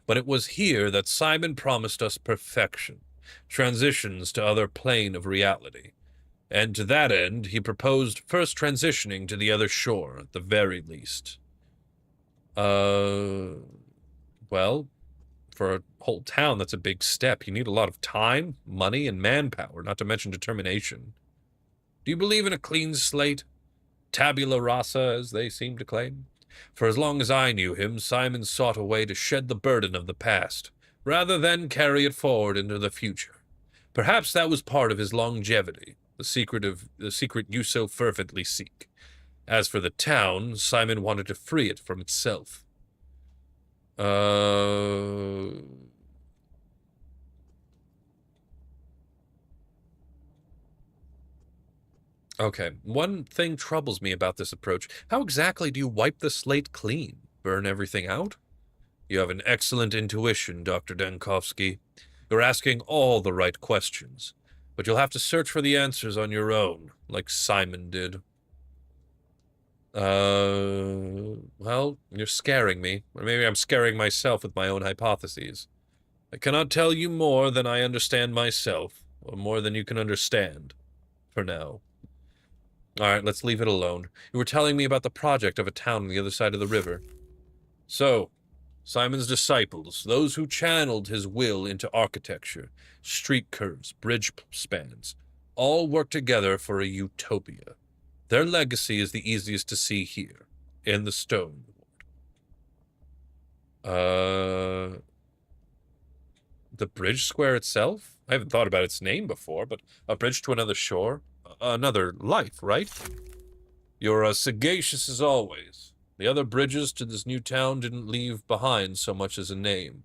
But it was here that Simon promised us perfection, transitions to other plane of reality. And to that end, he proposed first transitioning to the other shore, at the very least. Well, for a whole town, that's a big step. You need a lot of time, money, and manpower, not to mention determination. Do you believe in a clean slate? Tabula rasa, as they seem to claim? For as long as I knew him, Simon sought a way to shed the burden of the past, rather than carry it forward into the future. Perhaps that was part of his longevity, the secret you so fervently seek. As for the town, Simon wanted to free it from itself. Okay, one thing troubles me about this approach. How exactly do you wipe the slate clean? Burn everything out? You have an excellent intuition, Dr. Dankovsky. You're asking all the right questions, but you'll have to search for the answers on your own, like Simon did. Well, you're scaring me. Or maybe I'm scaring myself with my own hypotheses. I cannot tell you more than I understand myself, or more than you can understand, for now. All right, let's leave it alone. You were telling me about the project of a town on the other side of the river. So, Simon's disciples, those who channeled his will into architecture, street curves, bridge spans, all work together for a utopia. Their legacy is the easiest to see here, in the stone. The bridge square itself? I haven't thought about its name before, but a bridge to another shore? Another life, right? You're as sagacious as always. The other bridges to this new town didn't leave behind so much as a name.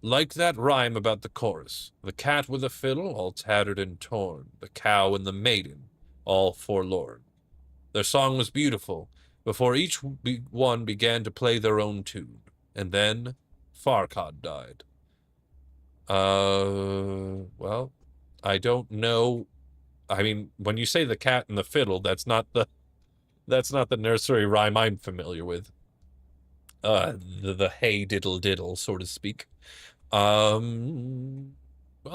Like that rhyme about the chorus. The cat with a fiddle, all tattered and torn. The cow and the maiden, all forlorn. Their song was beautiful, before each one began to play their own tune. And then Farquaad died. Well, I don't know. I mean, when you say the cat and the fiddle, that's not the nursery rhyme I'm familiar with. The hey diddle diddle, so to speak. Well,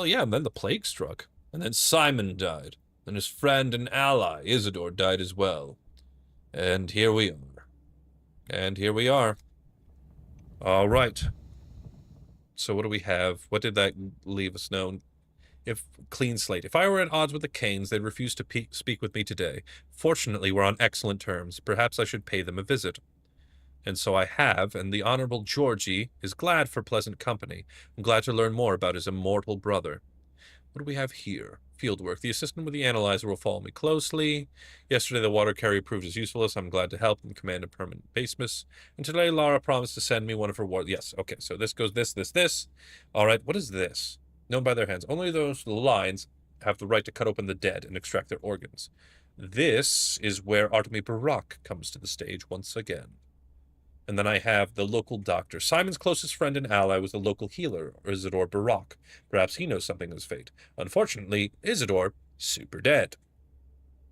yeah, and then the plague struck. And then Simon died. And his friend and ally, Isidore, died as well. And here we are. All right. So what do we have? What did that leave us known? If clean slate. If I were at odds with the Kanes, they'd refuse to speak with me today. Fortunately, we're on excellent terms. Perhaps I should pay them a visit. And so I have, and the Honorable Georgie is glad for pleasant company. I'm glad to learn more about his immortal brother. What do we have here? Fieldwork. The assistant with the analyzer will follow me closely. Yesterday, the water carrier proved as useful as I'm glad to help and command a permanent basemus. And today, Lara promised to send me one of her wards. Yes, okay, so this goes this. All right, what is this? Known by their hands. Only those lines have the right to cut open the dead and extract their organs. This is where Artemy Barak comes to the stage once again. And then I have the local doctor. Simon's closest friend and ally was the local healer, Isidore Barak. Perhaps he knows something of his fate. Unfortunately, Isidore, super dead.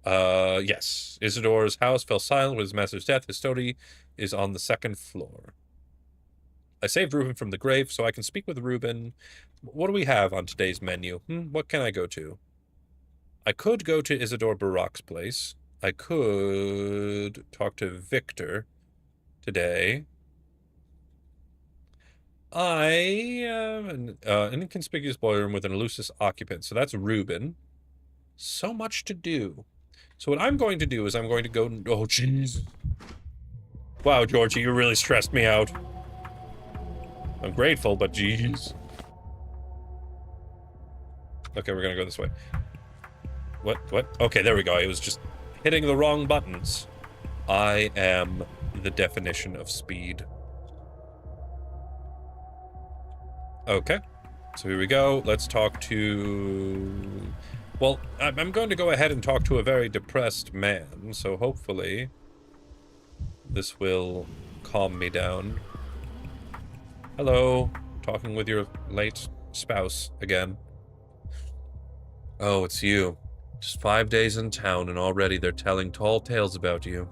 Yes. Isidore's house fell silent with his master's death. His study is on the 2nd floor. I saved Reuben from the grave, so I can speak with Reuben. What do we have on today's menu? What can I go to? I could go to Isidore Barak's place. I could talk to Victor today. I am an inconspicuous boiler room with an elusive occupant. So that's Reuben. So much to do. So what I'm going to do is I'm going to go... Oh, jeez. Wow, Georgie, you really stressed me out. I'm grateful, but jeez. Okay, we're gonna go this way. What? Okay, there we go. I was just hitting the wrong buttons. I am the definition of speed. Okay, so here we go. Let's talk to... Well, I'm going to go ahead and talk to a very depressed man, so hopefully this will calm me down. Hello, talking with your late spouse again. Oh, it's you. Just 5 days in town and already they're telling tall tales about you.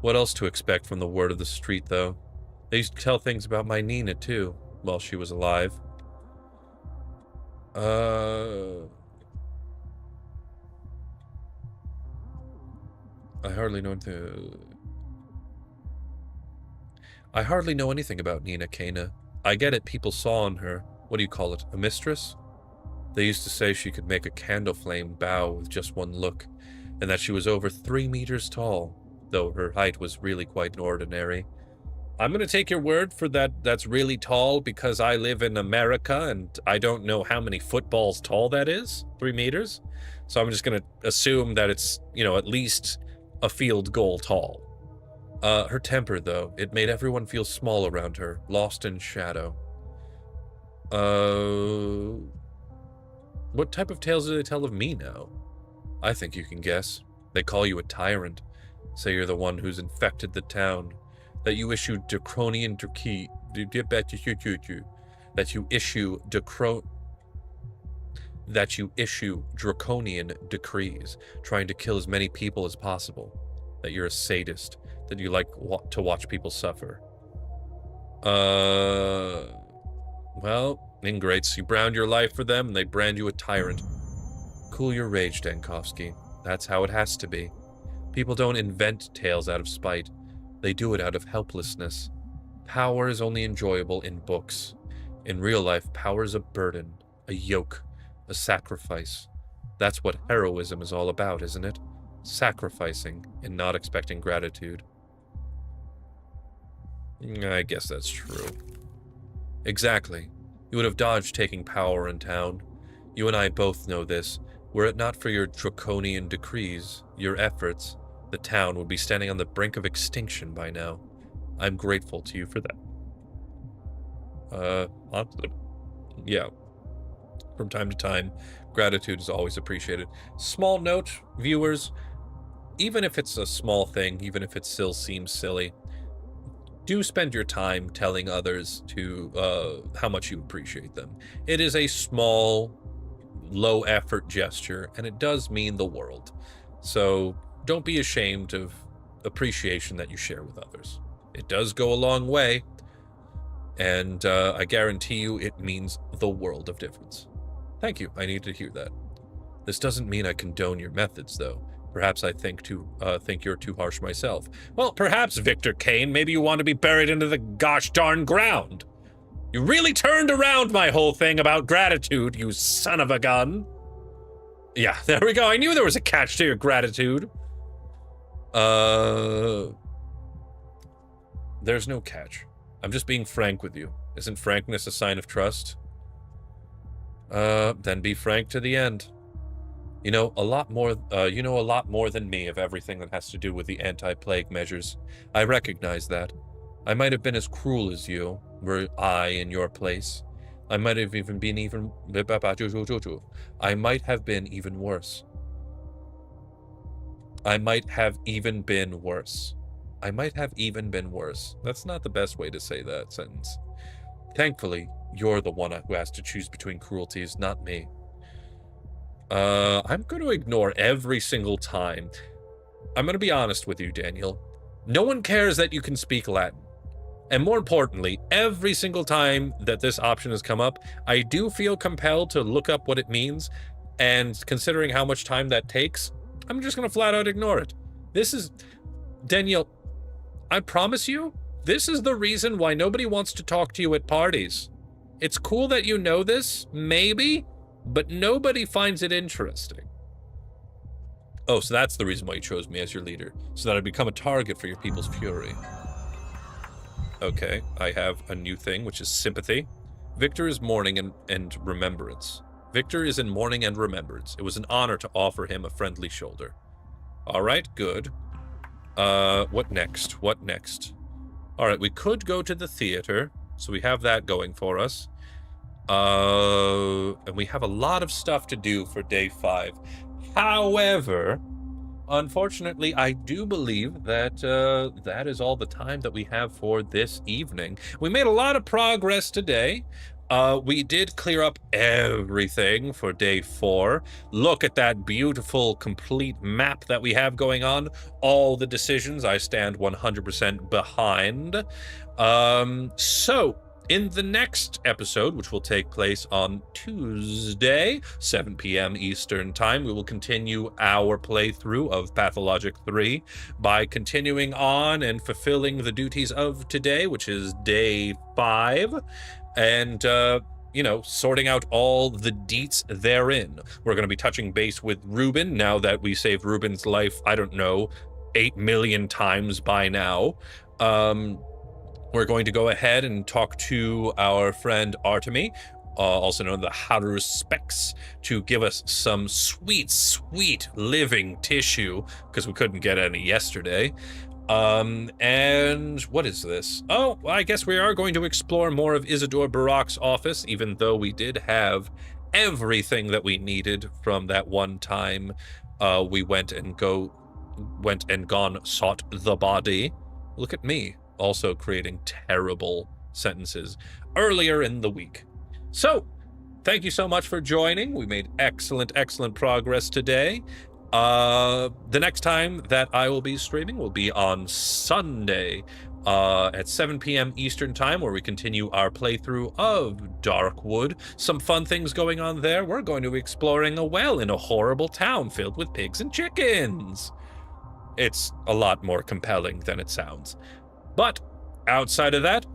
What else to expect from the word of the street, though? They used to tell things about my Nina, too, while she was alive. I hardly know anything about Nina Kana. I get it, people saw in her, what do you call it, a mistress? They used to say she could make a candle flame bow with just one look, and that she was over 3 meters tall, though her height was really quite ordinary. I'm going to take your word for that's really tall because I live in America and I don't know how many footballs tall that is, 3 meters. So I'm just going to assume that it's, at least a field goal tall. Her temper, though, it made everyone feel small around her, lost in shadow. What type of tales do they tell of me now? I think you can guess. They call you a tyrant. Say you're the one who's infected the town. That you issue draconian draconian decrees, trying to kill as many people as possible. That you're a sadist. That you like to watch people suffer. Well, ingrates. You browned your life for them, and they brand you a tyrant. Cool your rage, Dankovsky. That's how it has to be. People don't invent tales out of spite. They do it out of helplessness. Power is only enjoyable in books. In real life, power is a burden, a yoke, a sacrifice. That's what heroism is all about, isn't it? Sacrificing and not expecting gratitude. I guess that's true. Exactly. You would have dodged taking power in town. You and I both know this. Were it not for your draconian decrees, your efforts, the town would be standing on the brink of extinction by now. I'm grateful to you for that. Honestly, yeah. From time to time, gratitude is always appreciated. Small note, viewers, even if it's a small thing, even if it still seems silly, do spend your time telling others to how much you appreciate them. It is a small, low-effort gesture, and it does mean the world. So don't be ashamed of appreciation that you share with others. It does go a long way, and I guarantee you it means the world of difference. Thank you. I need to hear that. This doesn't mean I condone your methods, though. Perhaps I think you're too harsh myself. Well, perhaps, Victor Kane, maybe you want to be buried into the gosh darn ground. You really turned around my whole thing about gratitude, you son of a gun. Yeah, there we go. I knew there was a catch to your gratitude. There's no catch. I'm just being frank with you. Isn't frankness a sign of trust? Then be frank to the end. You know a lot more than me of everything that has to do with the anti-plague measures. I recognize that. I might have been as cruel as you, were I in your place. I might have been even worse. I might have even been worse. That's not the best way to say that sentence. Thankfully, you're the one who has to choose between cruelties, not me. I'm going to ignore every single time. I'm going to be honest with you, Daniel. No one cares that you can speak Latin. And more importantly, every single time that this option has come up, I do feel compelled to look up what it means, and considering how much time that takes, I'm just going to flat out ignore it. Daniel, I promise you, this is the reason why nobody wants to talk to you at parties. It's cool that you know this, maybe, but nobody finds it interesting. Oh, so that's the reason why you chose me as your leader, so that I'd become a target for your people's fury. Okay, I have a new thing, which is sympathy. Victor is mourning and remembrance. Victor is in mourning and remembrance. It was an honor to offer him a friendly shoulder. All right, good. What next? All right, we could go to the theater, so we have that going for us. And we have a lot of stuff to do for day 5. However, unfortunately, I do believe that that is all the time that we have for this evening. We made a lot of progress today. We did clear up everything for day 4. Look at that beautiful, complete map that we have going on. All the decisions I stand 100% behind. So, in the next episode, which will take place on Tuesday, 7 p.m. Eastern Time, we will continue our playthrough of Pathologic 3 by continuing on and fulfilling the duties of today, which is day 5, and, sorting out all the deets therein. We're going to be touching base with Ruben now that we saved Ruben's life, 8 million times by now. We're going to go ahead and talk to our friend Artemy, also known as the Harus Specs, to give us some sweet, sweet living tissue, because we couldn't get any yesterday. And what is this? Oh, I guess we are going to explore more of Isidore Barak's office, even though we did have everything that we needed from that one time we went and gone sought the body. Look at me. Also creating terrible sentences earlier in the week. So, thank you so much for joining. We made excellent progress today. The next time that I will be streaming will be on Sunday at 7 p.m. Eastern Time, where we continue our playthrough of Darkwood. Some fun things going on there. We're going to be exploring a well in a horrible town filled with pigs and chickens. it's a lot more compelling than it sounds. But outside of that,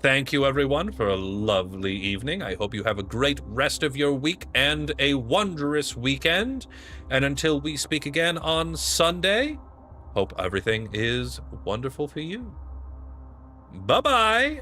thank you everyone for a lovely evening. I hope you have a great rest of your week and a wondrous weekend. And until we speak again on Sunday, hope everything is wonderful for you. Bye-bye.